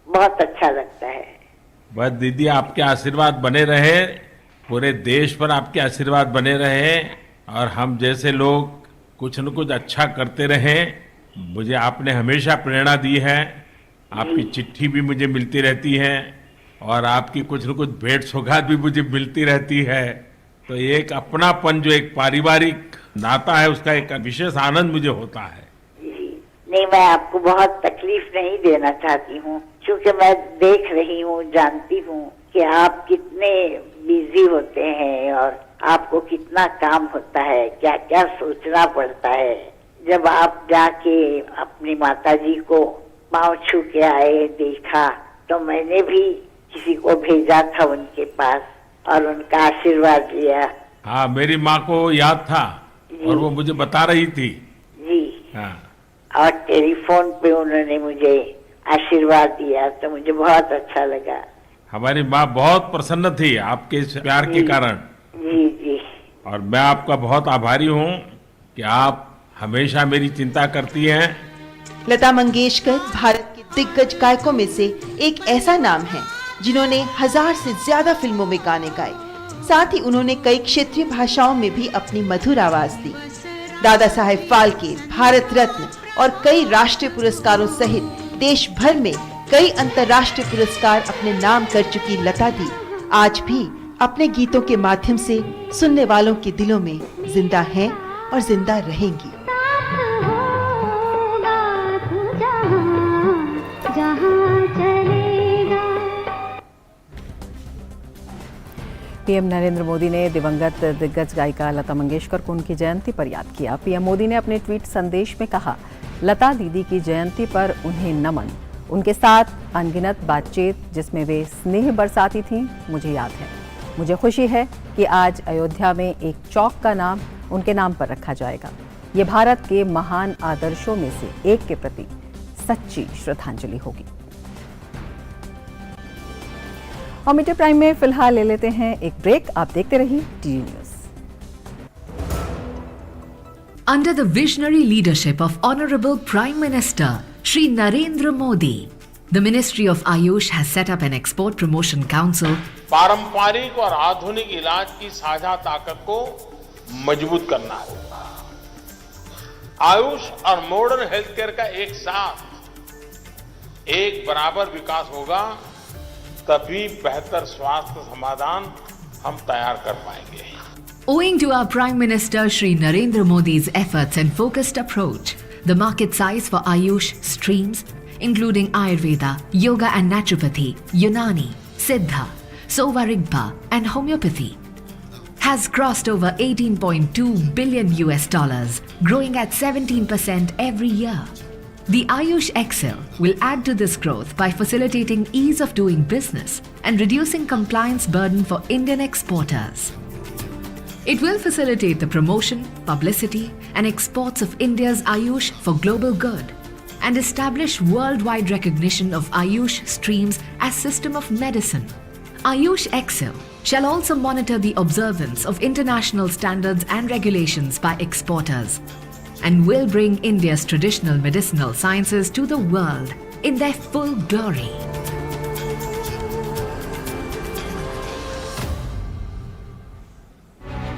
बहुत अच्छा लगता है। बस दीदी आपके आशीर्वाद बने रहे, पूरे देश पर आपके आशीर्वाद बने रहे, और हम जैसे लोग कुछ न कुछ अच्छा करते रहे। मुझे आपने हमेशा प्रेरणा दी है, आपकी चिट्ठी भी मुझे मिलती रहती है, और आपकी कुछ न कुछ भेंट सौगात भी मुझे मिलती रहती है। तो एक अपनापन जो एक पारिवारिक नाता है, उसका एक विशेष आनंद मुझे होता है। नहीं, मैं आपको बहुत तकलीफ नहीं देना चाहती हूँ, क्योंकि मैं देख रही हूँ, जानती हूँ कि आप कितने बिजी होते हैं, और आपको कितना काम होता है, क्या क्या सोचना पड़ता है। जब आप जाके अपनी माताजी को पाँव छू के आए, देखा, तो मैंने भी किसी को भेजा था उनके पास और उनका आशीर्वाद लिया। हाँ, मेरी माँ को याद था और वो मुझे बता रही थी जी। हाँ। और टेलीफोन पे उन्होंने मुझे आशीर्वाद दिया, तो मुझे बहुत अच्छा लगा। हमारी माँ बहुत प्रसन्न थी आपके इस प्यार के कारण। जी जी। और मैं आपका बहुत आभारी हूँ कि आप हमेशा मेरी चिंता करती हैं। लता मंगेशकर भारत के दिग्गज गायकों में से एक ऐसा नाम है जिन्होंने 1000 से ज्यादा फिल्मों में गाने गाए। साथ ही उन्होंने कई क्षेत्रीय भाषाओं में भी अपनी मधुर आवाज दी। दादा साहेब फाल्के, भारत रत्न और कई राष्ट्रीय पुरस्कारों सहित देश भर में कई अंतर्राष्ट्रीय पुरस्कार अपने नाम कर चुकी लता दी आज भी अपने गीतों के माध्यम से सुनने वालों के दिलों में जिंदा हैं और जिंदा रहेंगी। पीएम नरेंद्र मोदी ने दिवंगत दिग्गज गायिका लता मंगेशकर को उनकी जयंती पर याद किया। पीएम मोदी ने अपने ट्वीट संदेश में कहा, लता दीदी की जयंती पर उन्हें नमन। उनके साथ अनगिनत बातचीत जिसमें वे स्नेह बरसाती थीं, मुझे याद है। मुझे खुशी है कि आज अयोध्या में एक चौक का नाम उनके नाम पर रखा जाएगा। ये भारत के महान आदर्शों में से एक के प्रति सच्ची श्रद्धांजलि होगी। और मीडिया प्राइम में फिलहाल ले लेते हैं एक ब्रेक। आप देखते रहिए TV news. Under the visionary leadership of Honorable Prime Minister Shri Narendra Modi, the Ministry of Ayush has set up an export promotion council. पारंपरिक और आधुनिक इलाज की साझा ताकत को मजबूत करना होगा। आयुष और मॉडर्न हेल्थ केयर का एक साथ एक बराबर विकास होगा, तभी बेहतर स्वास्थ्य समाधान हम तैयार कर पाएंगे। Owing to our Prime Minister Shri Narendra Modi's efforts and focused approach, the market size for Ayush streams, including Ayurveda, Yoga and Naturopathy, Unani, Siddha, Sova Rigpa and Homeopathy, has crossed over $18.2 billion, growing at 17% every year. The Ayush Excel will add to this growth by facilitating ease of doing business and reducing compliance burden for Indian exporters. It will facilitate the promotion, publicity, and exports of India's Ayush for global good and establish worldwide recognition of Ayush streams as system of medicine. Ayush Excel shall also monitor the observance of international standards and regulations by exporters and will bring India's traditional medicinal sciences to the world in their full glory.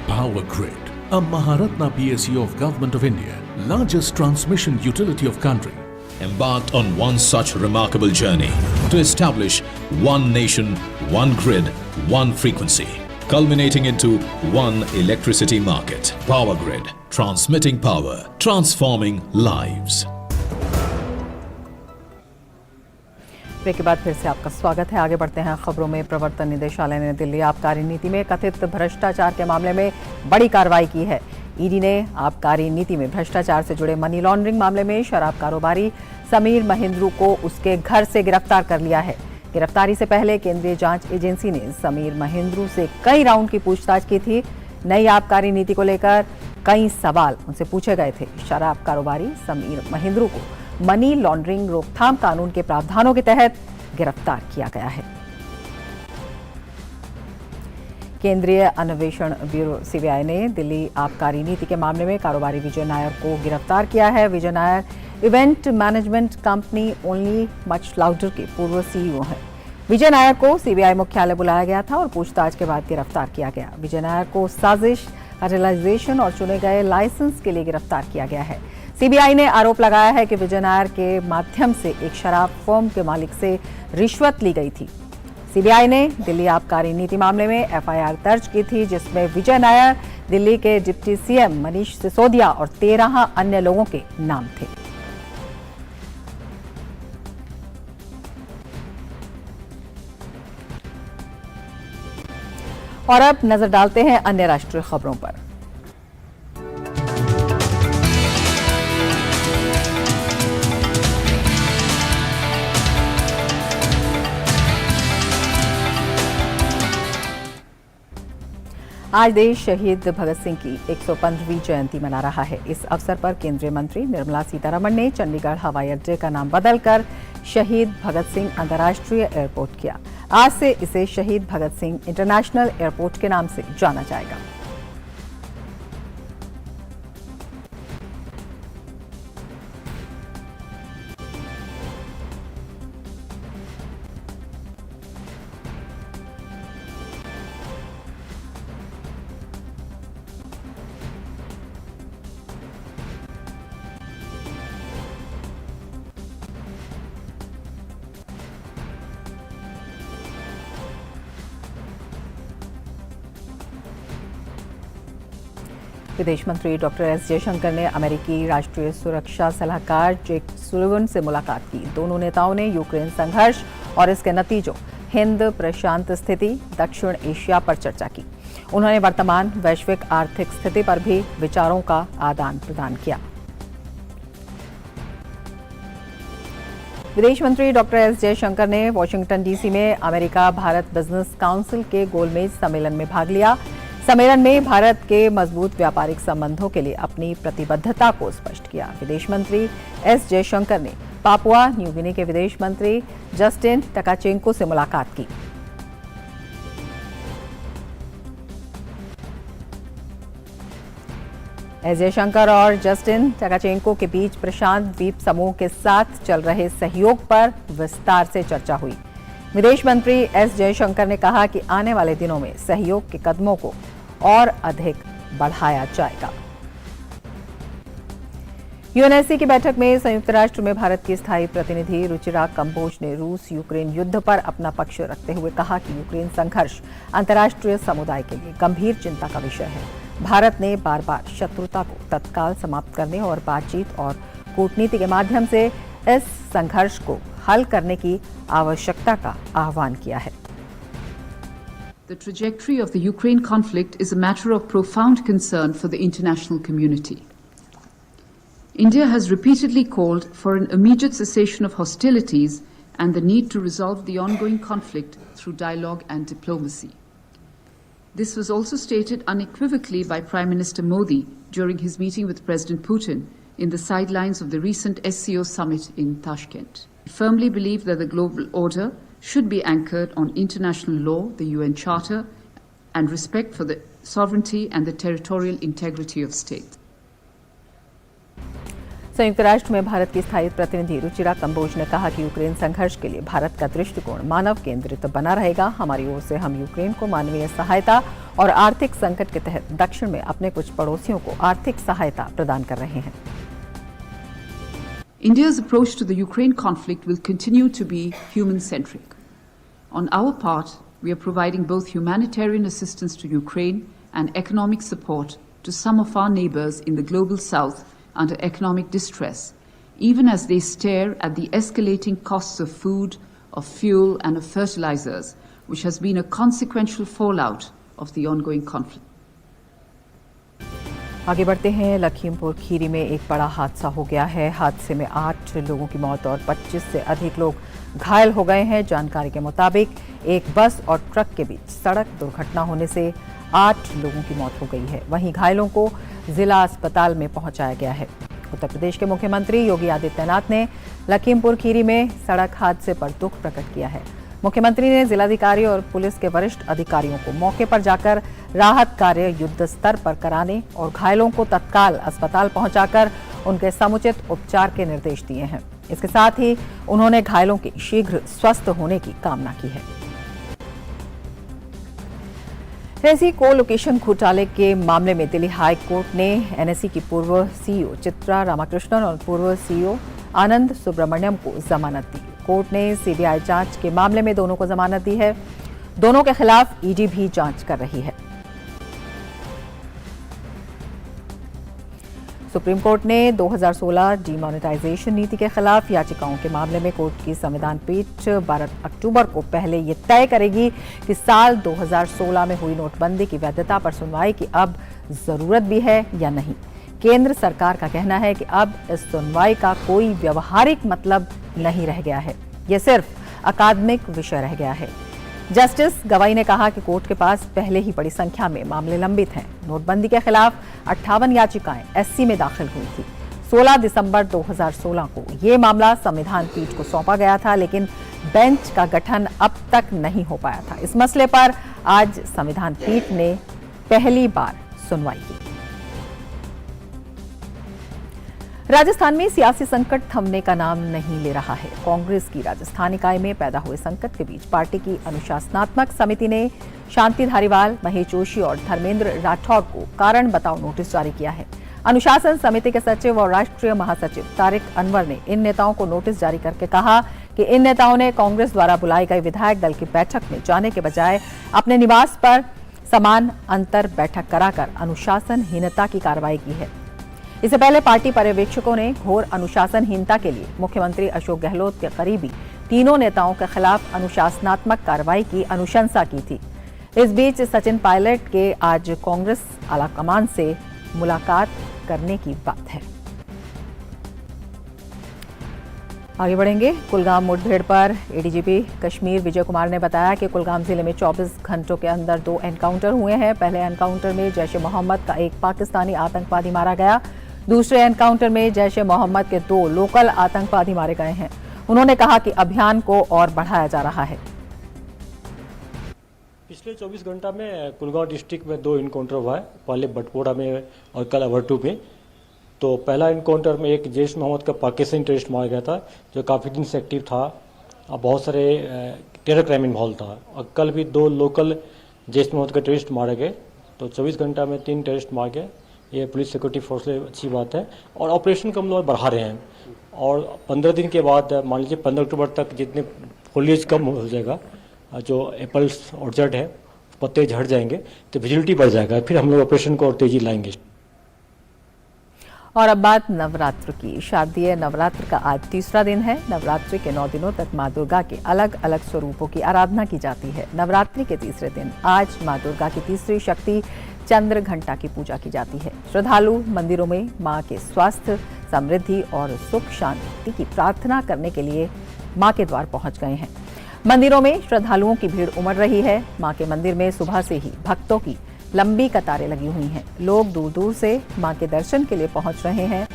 Power Grid, a Maharatna PSU of Government of India, largest transmission utility of country, embarked on one such remarkable journey to establish one nation, one grid, one frequency, culminating into one electricity market. Power Grid, transmitting power, transforming lives. Break के बाद फिर से आपका स्वागत है। आगे बढ़ते हैं खबरों में। प्रवर्तन निदेशालय ने दिल्ली आबकारी नीति में कथित भ्रष्टाचार के मामले में बड़ी कार्रवाई की है। ईडी ने आबकारी नीति में भ्रष्टाचार से जुड़े मनी लॉन्ड्रिंग मामले में शराब कारोबारी समीर महिंद्रू को उसके घर से गिरफ्तार कर लिया है। गिरफ्तारी से पहले केंद्रीय जांच एजेंसी ने समीर महिंद्रू से कई राउंड की पूछताछ की थी। नई आबकारी नीति को लेकर कई सवाल उनसे पूछे गए थे। शराब कारोबारी समीर महिंद्रू को मनी लॉन्ड्रिंग रोकथाम कानून के प्रावधानों के तहत गिरफ्तार किया गया है। केंद्रीय अन्वेषण ब्यूरो सीबीआई ने दिल्ली आबकारी नीति के मामले में कारोबारी विजय नायर को गिरफ्तार किया है। Vijay Nair event management company Only Much Louder के पूर्व सीईओ हैं। विजय नायर को सीबीआई मुख्यालय बुलाया गया था और पूछताछ के बाद गिरफ्तार किया गया। विजय नायर को साजिश, कार्टेलाइजेशन और चुने गए लाइसेंस के लिए गिरफ्तार किया गया है। सीबीआई ने आरोप लगाया है कि विजय नायर के माध्यम से एक शराब फर्म के मालिक से रिश्वत ली गई थी। सीबीआई ने दिल्ली आबकारी नीति मामले में एफआईआर दर्ज की थी, जिसमें विजय नायर, दिल्ली के डिप्टी सीएम मनीष सिसोदिया और 13 अन्य लोगों के नाम थे। और अब नजर डालते हैं अन्य राष्ट्रीय खबरों पर। आज देश शहीद भगत सिंह की 115वीं जयंती मना रहा है। इस अवसर पर केंद्रीय मंत्री निर्मला सीतारमण ने चंडीगढ़ हवाई अड्डे का नाम बदलकर शहीद भगत सिंह अंतर्राष्ट्रीय एयरपोर्ट किया। आज से इसे शहीद भगत सिंह इंटरनेशनल एयरपोर्ट के नाम से जाना जाएगा। विदेश मंत्री डॉक्टर एस जयशंकर ने अमेरिकी राष्ट्रीय सुरक्षा सलाहकार जेक सुलिवन से मुलाकात की। दोनों नेताओं ने यूक्रेन संघर्ष और इसके नतीजों, हिंद प्रशांत स्थिति, दक्षिण एशिया पर चर्चा की। उन्होंने वर्तमान वैश्विक आर्थिक स्थिति पर भी विचारों का आदान प्रदान किया। विदेश मंत्री डॉक्टर एस जयशंकर ने वॉशिंगटन डीसी में अमेरिका भारत बिजनेस काउंसिल के गोलमेज सम्मेलन में भाग लिया। सम्मेलन में भारत के मजबूत व्यापारिक संबंधों के लिए अपनी प्रतिबद्धता को स्पष्ट किया। विदेश मंत्री एस जयशंकर ने पापुआ न्यू गिनी के विदेश मंत्री जस्टिन टकाचेंको से मुलाकात की। एस जयशंकर और जस्टिन टकाचेंको के बीच प्रशांत द्वीप समूह के साथ चल रहे सहयोग पर विस्तार से चर्चा हुई। विदेश मंत्री एस जयशंकर ने कहा कि आने वाले दिनों में सहयोग के कदमों को और अधिक बढ़ाया जाएगा। यूएनएससी की बैठक में संयुक्त राष्ट्र में भारत की स्थायी प्रतिनिधि रुचिरा कंबोज ने रूस यूक्रेन युद्ध पर अपना पक्ष रखते हुए कहा कि यूक्रेन संघर्ष अंतर्राष्ट्रीय समुदाय के लिए गंभीर चिंता का विषय है। भारत ने बार बार शत्रुता को तत्काल समाप्त करने और बातचीत और कूटनीति के माध्यम से इस संघर्ष को हल करने की आवश्यकता का आह्वान किया है। The trajectory of the Ukraine conflict is a matter of profound concern for the international community. India has repeatedly called for an immediate cessation of hostilities and the need to resolve the ongoing conflict through dialogue and diplomacy. This was also stated unequivocally by Prime Minister Modi during his meeting with President Putin in the sidelines of the recent SCO summit in Tashkent. I firmly believe that the global order should be anchored on international law, the UN Charter, and respect for the sovereignty and the territorial integrity of state. संयुक्त राष्ट्र में भारत की स्थायी प्रतिनिधि रुचिरा कंबोज ने कहा कि यूक्रेन संघर्ष के लिए भारत का दृष्टिकोण मानव केंद्रित बना रहेगा। हमारी ओर से हम यूक्रेन को मानवीय सहायता और आर्थिक संकट के तहत दक्षिण में अपने कुछ पड़ोसियों को आर्थिक सहायता प्रदान कर रहे हैं। India's approach to the Ukraine conflict will continue to be human-centric. On our part, we are providing both humanitarian assistance to Ukraine and economic support to some of our neighbors in the global south under economic distress, even as they stare at the escalating costs of food, of fuel, and of fertilizers, which has been a consequential fallout of the ongoing conflict. आगे बढ़ते हैं। लखीमपुर खीरी में एक बड़ा हादसा हो गया है। हादसे में 8 लोगों की मौत और 25 से अधिक लोग घायल हो गए हैं। जानकारी के मुताबिक एक बस और ट्रक के बीच सड़क दुर्घटना होने से 8 लोगों की मौत हो गई है। वहीं घायलों को जिला अस्पताल में पहुंचाया गया है। उत्तर प्रदेश के मुख्यमंत्री योगी आदित्यनाथ ने लखीमपुर खीरी में सड़क हादसे पर दुख प्रकट किया है। मुख्यमंत्री ने जिलाधिकारी और पुलिस के वरिष्ठ अधिकारियों को मौके पर जाकर राहत कार्य युद्ध स्तर पर कराने और घायलों को तत्काल अस्पताल पहुंचाकर उनके समुचित उपचार के निर्देश दिए हैं। इसके साथ ही उन्होंने घायलों के शीघ्र स्वस्थ होने की कामना की है। एनएसई को लोकेशन घोटाले के मामले में दिल्ली हाई कोर्ट ने एनएसई की पूर्व सीईओ चित्रा रामाकृष्णन और पूर्व सीईओ आनंद सुब्रमण्यम को जमानत दी। कोर्ट ने सीबीआई जांच के मामले में दोनों को जमानत दी है। दोनों के खिलाफ ईडी भी जांच कर रही है। सुप्रीम कोर्ट ने 2016 डीमोनेटाइजेशन नीति के खिलाफ याचिकाओं के मामले में कोर्ट की संविधान पीठ 12 अक्टूबर को पहले ये तय करेगी कि साल 2016 में हुई नोटबंदी की वैधता पर सुनवाई की अब जरूरत भी है या नहीं। केंद्र सरकार का कहना है कि अब इस सुनवाई का कोई व्यवहारिक मतलब नहीं रह गया है, यह सिर्फ अकादमिक विषय रह गया है। जस्टिस गवाई ने कहा कि कोर्ट के पास पहले ही बड़ी संख्या में मामले लंबित हैं। नोटबंदी के खिलाफ 58 याचिकाएं एससी में दाखिल हुई थी। 16 दिसंबर 2016 को ये मामला संविधान पीठ को सौंपा गया था, लेकिन बेंच का गठन अब तक नहीं हो पाया था। इस मसले पर आज संविधान पीठ ने पहली बार सुनवाई की। राजस्थान में सियासी संकट थमने का नाम नहीं ले रहा है। कांग्रेस की राजस्थान इकाई में पैदा हुए संकट के बीच पार्टी की अनुशासनात्मक समिति ने शांति धारीवाल, महेश जोशी और धर्मेंद्र राठौड़ को कारण बताओ नोटिस जारी किया है। अनुशासन समिति के सचिव और राष्ट्रीय महासचिव तारिक अनवर ने इन नेताओं को नोटिस जारी करके कहा कि इन नेताओं ने कांग्रेस द्वारा बुलाई गई विधायक दल की बैठक में जाने के बजाय अपने निवास पर समान अंतर बैठक कराकर अनुशासनहीनता की कार्रवाई की है। इससे पहले पार्टी पर्यवेक्षकों ने घोर अनुशासनहीनता के लिए मुख्यमंत्री अशोक गहलोत के करीबी तीनों नेताओं के खिलाफ अनुशासनात्मक कार्रवाई की अनुशंसा की थी। इस बीच सचिन पायलट के आज कांग्रेस आलाकमान से मुलाकात करने की बात है। आगे बढ़ेंगे। कुलगाम मुठभेड़ पर एडीजीपी कश्मीर विजय कुमार ने बताया कि कुलगाम जिले में 24 घंटों के अंदर 2 एनकाउंटर हुए हैं। पहले एनकाउंटर में जैश ए मोहम्मद का एक पाकिस्तानी आतंकवादी मारा गया। दूसरे एनकाउंटर में जैश ए मोहम्मद के 2 लोकल आतंकवादी मारे गए हैं। उन्होंने कहा कि अभियान को और बढ़ाया जा रहा है। पिछले 24 घंटा में कुलगांव डिस्ट्रिक्ट में 2 इनकाउंटर हुआ है, पहले बटपोड़ा में और कल अवरटू में। तो पहला इनकाउंटर में एक जैश मोहम्मद का पाकिस्तानी टेररिस्ट मारा गया था जो काफ़ी दिन से एक्टिव था और बहुत सारे टेरर क्राइम इन्वॉल्व था। और कल भी 2 लोकल जैश मोहम्मद के टेररिस्ट मारे गए। तो 24 घंटा में 3 टेररिस्ट मारे गए। ये पुलिस सिक्योरिटी फोर्स के लिए अच्छी बात है और ऑपरेशन का हम लोग बढ़ा रहे हैं। और 15 दिन के बाद मान लीजिए 15 अक्टूबर तक जितने फोलिएज कम हो जाएगा, जो एप्पल्स ऑर्चर्ड है पत्ते झड़ जाएंगे तो विजिबिलिटी बढ़ जाएगा, फिर हम लोग ऑपरेशन को और तेजी लाएंगे। और अब बात नवरात्र की। शारदीय नवरात्र का आज तीसरा दिन है। नवरात्रि के 9 दिनों तक मां दुर्गा के अलग अलग स्वरूपों की आराधना की जाती है। नवरात्रि के तीसरे दिन आज मां दुर्गा की तीसरी शक्ति चंद्र घंटा की पूजा की जाती है। श्रद्धालु मंदिरों में मां के स्वास्थ्य, समृद्धि और सुख शांति की प्रार्थना करने के लिए मां के द्वार पहुंच गए हैं। मंदिरों में श्रद्धालुओं की भीड़ उमड़ रही है। मां के मंदिर में सुबह से ही भक्तों की लंबी कतारें लगी हुई हैं। लोग दूर दूर से मां के दर्शन के लिए पहुंच रहे हैं।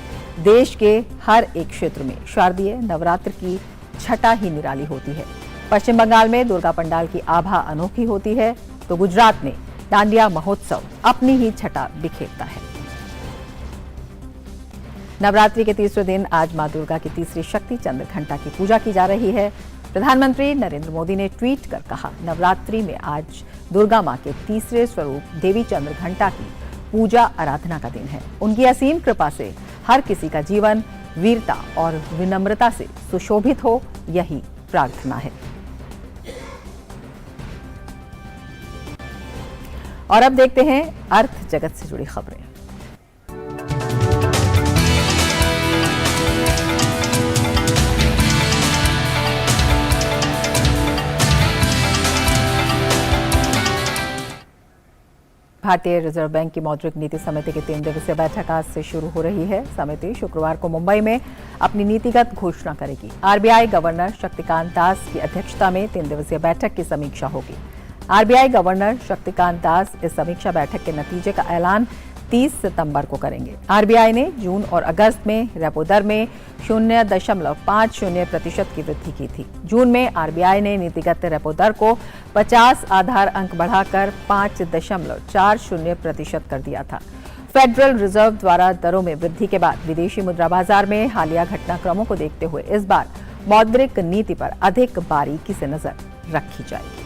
देश के हर एक क्षेत्र में शारदीय नवरात्र की छटा ही निराली होती है। पश्चिम बंगाल में दुर्गा पंडाल की आभा अनोखी होती है, तो गुजरात में डांडिया महोत्सव अपनी ही छटा बिखेरता है। नवरात्रि के तीसरे दिन आज मां दुर्गा की तीसरी शक्ति चंद्र घंटा की पूजा की जा रही है। प्रधानमंत्री नरेंद्र मोदी ने ट्वीट कर कहा, नवरात्रि में आज दुर्गा मां के तीसरे स्वरूप देवी चंद्र घंटा की पूजा आराधना का दिन है। उनकी असीम कृपा से हर किसी का जीवन वीरता और विनम्रता से सुशोभित हो, यही प्रार्थना है। और अब देखते हैं अर्थ जगत से जुड़ी खबरें। भारतीय रिजर्व बैंक की मौद्रिक नीति समिति की 3 दिवसीय बैठक आज से शुरू हो रही है। समिति शुक्रवार को मुंबई में अपनी नीतिगत घोषणा करेगी। आरबीआई गवर्नर शक्तिकांत दास की अध्यक्षता में 3 दिवसीय बैठक की समीक्षा होगी। आरबीआई गवर्नर शक्तिकांत दास इस समीक्षा बैठक के नतीजे का ऐलान 30 सितंबर को करेंगे। आरबीआई ने जून और अगस्त में रेपो दर में 0.50% की वृद्धि की थी। जून में आरबीआई ने नीतिगत रेपो दर को 50 आधार अंक बढ़ाकर 5.40% कर दिया था। फेडरल रिजर्व द्वारा दरों में वृद्धि के बाद विदेशी मुद्रा बाजार में हालिया घटनाक्रमों को देखते हुए इस बार मौद्रिक नीति पर अधिक बारीकी से नजर रखी जाएगी।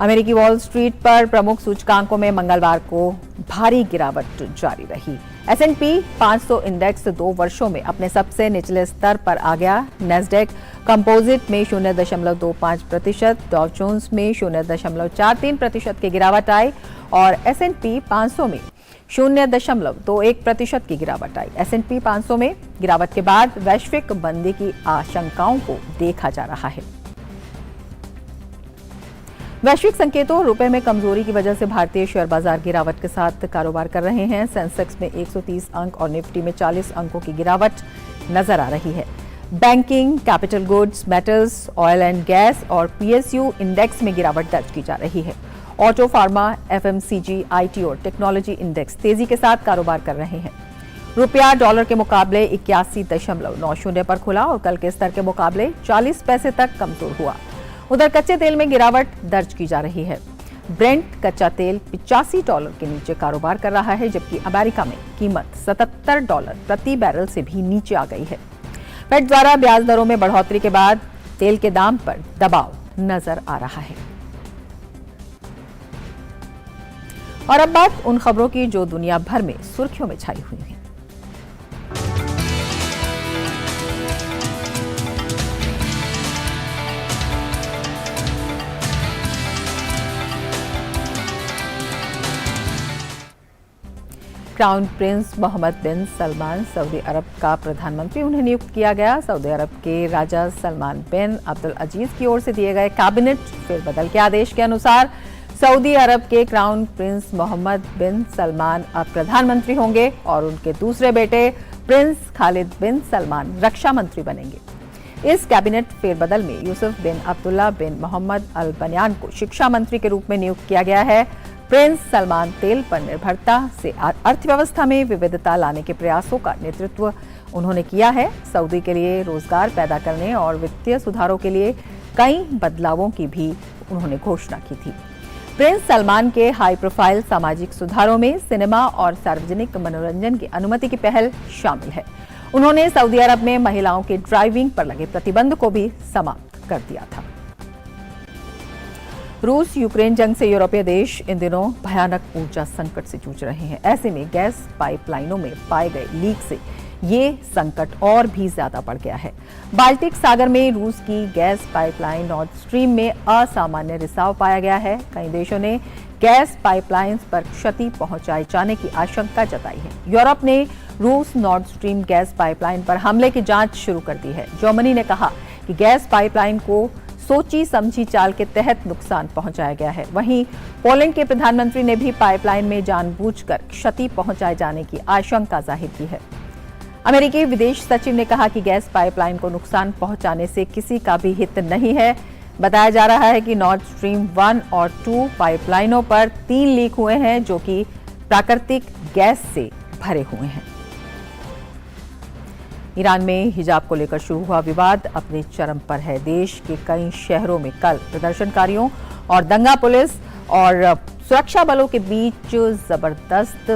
अमेरिकी वॉल स्ट्रीट पर प्रमुख सूचकांकों में मंगलवार को भारी गिरावट जारी रही। S&P 500 इंडेक्स 2 वर्षों में अपने सबसे निचले स्तर पर आ गया। नेस्डेक कंपोजिट में 0.25%, डॉव जोन्स में 0.43% की गिरावट आई और S&P 500 में 0.21% की गिरावट आई। S&P 500 में गिरावट के बाद वैश्विक मंदी की आशंकाओं को देखा जा रहा है। वैश्विक संकेतों रुपए में कमजोरी की वजह से भारतीय शेयर बाजार गिरावट के साथ कारोबार कर रहे हैं। सेंसेक्स में 130 अंक और निफ्टी में 40 अंकों की गिरावट नजर आ रही है। Banking, capital goods, metals, oil and gas और PSU इंडेक्स में गिरावट दर्ज की जा रही है। ऑटो, फार्मा, FMCG, IT और टेक्नोलॉजी इंडेक्स तेजी के साथ कारोबार कर रहे हैं। रुपया डॉलर के मुकाबले 81.90 पर खुला और कल के स्तर के मुकाबले 40 पैसे तक कमजोर हुआ। उधर कच्चे तेल में गिरावट दर्ज की जा रही है। ब्रेंट कच्चा तेल $85 के नीचे कारोबार कर रहा है, जबकि अमेरिका में कीमत $77 प्रति बैरल से भी नीचे आ गई है। फेड द्वारा ब्याज दरों में बढ़ोतरी के बाद तेल के दाम पर दबाव नजर आ रहा है। और अब बात उन खबरों की जो दुनिया भर में सुर्खियों में छाई हुई हैं। क्राउन प्रिंस मोहम्मद बिन सलमान सऊदी अरब का प्रधानमंत्री उन्हें नियुक्त किया गया। सऊदी अरब के राजा सलमान बिन अब्दुल अजीज की ओर से दिए गए कैबिनेट फेरबदल के आदेश के अनुसार सऊदी अरब के क्राउन प्रिंस मोहम्मद बिन सलमान अब प्रधानमंत्री होंगे और उनके दूसरे बेटे प्रिंस खालिद बिन सलमान रक्षा मंत्री बनेंगे। इस कैबिनेट फेरबदल में यूसुफ बिन अब्दुल्ला बिन मोहम्मद अल बनियान को शिक्षा मंत्री के रूप में नियुक्त किया गया है। प्रिंस सलमान तेल पर निर्भरता से अर्थव्यवस्था में विविधता लाने के प्रयासों का नेतृत्व उन्होंने किया है। सऊदी के लिए रोजगार पैदा करने और वित्तीय सुधारों के लिए कई बदलावों की भी उन्होंने घोषणा की थी। प्रिंस सलमान के हाई प्रोफाइल सामाजिक सुधारों में सिनेमा और सार्वजनिक मनोरंजन की अनुमति की पहल शामिल है। उन्होंने सऊदी अरब में महिलाओं के ड्राइविंग पर लगे प्रतिबंध को भी समाप्त कर दिया था। रूस यूक्रेन जंग से यूरोपीय देश इन दिनों भयानक ऊर्जा संकट से जूझ रहे हैं। ऐसे में गैस पाइपलाइनों में पाए गए लीक से ये संकट और भी ज्यादा बढ़ गया है। बाल्टिक सागर में रूस की गैस पाइपलाइन नॉर्थ स्ट्रीम में असामान्य रिसाव पाया गया है। कई देशों ने गैस पाइपलाइंस पर क्षति पहुंचाए जाने की आशंका जताई है। यूरोप ने रूस नॉर्थ स्ट्रीम गैस पाइपलाइन पर हमले की जांच शुरू कर दी है। जर्मनी ने कहा कि गैस पाइपलाइन को सोची समझी चाल के तहत नुकसान पहुंचाया गया है। वहीं पोलैंड के प्रधानमंत्री ने भी पाइपलाइन में जानबूझकर क्षति पहुंचाए जाने की आशंका जाहिर की है। अमेरिकी विदेश सचिव ने कहा कि गैस पाइपलाइन को नुकसान पहुंचाने से किसी का भी हित नहीं है। बताया जा रहा है कि नॉर्थ स्ट्रीम 1 और 2 पाइपलाइनों पर 3 लीक हुए हैं, जो कि प्राकृतिक गैस से भरे हुए हैं। ईरान में हिजाब को लेकर शुरू हुआ विवाद अपने चरम पर है। देश के कई शहरों में कल प्रदर्शनकारियों और दंगा पुलिस और सुरक्षा बलों के बीच जबरदस्त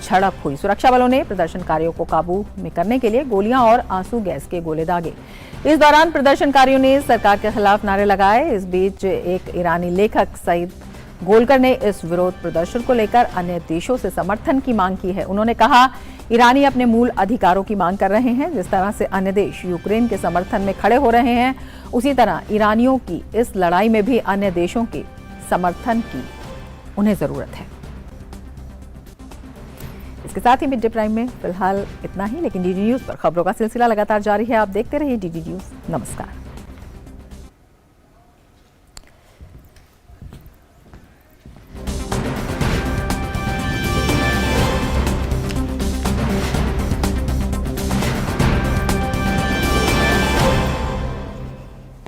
झड़प हुई। सुरक्षा बलों ने प्रदर्शनकारियों को काबू में करने के लिए गोलियां और आंसू गैस के गोले दागे। इस दौरान प्रदर्शनकारियों ने सरकार के खिलाफ नारे लगाए। इस बीच एक ईरानी लेखक सईद गोलकर ने इस विरोध प्रदर्शन को लेकर अन्य देशों से समर्थन की मांग की है। उन्होंने कहा, ईरानी अपने मूल अधिकारों की मांग कर रहे हैं। जिस तरह से अन्य देश यूक्रेन के समर्थन में खड़े हो रहे हैं, उसी तरह ईरानियों की इस लड़ाई में भी अन्य देशों के समर्थन की उन्हें जरूरत है। इसके साथ ही मिड डे प्राइम में फिलहाल इतना ही, लेकिन डीडी न्यूज पर खबरों का सिलसिला लगातार जारी है। आप देखते रहिए डीडी न्यूज। नमस्कार।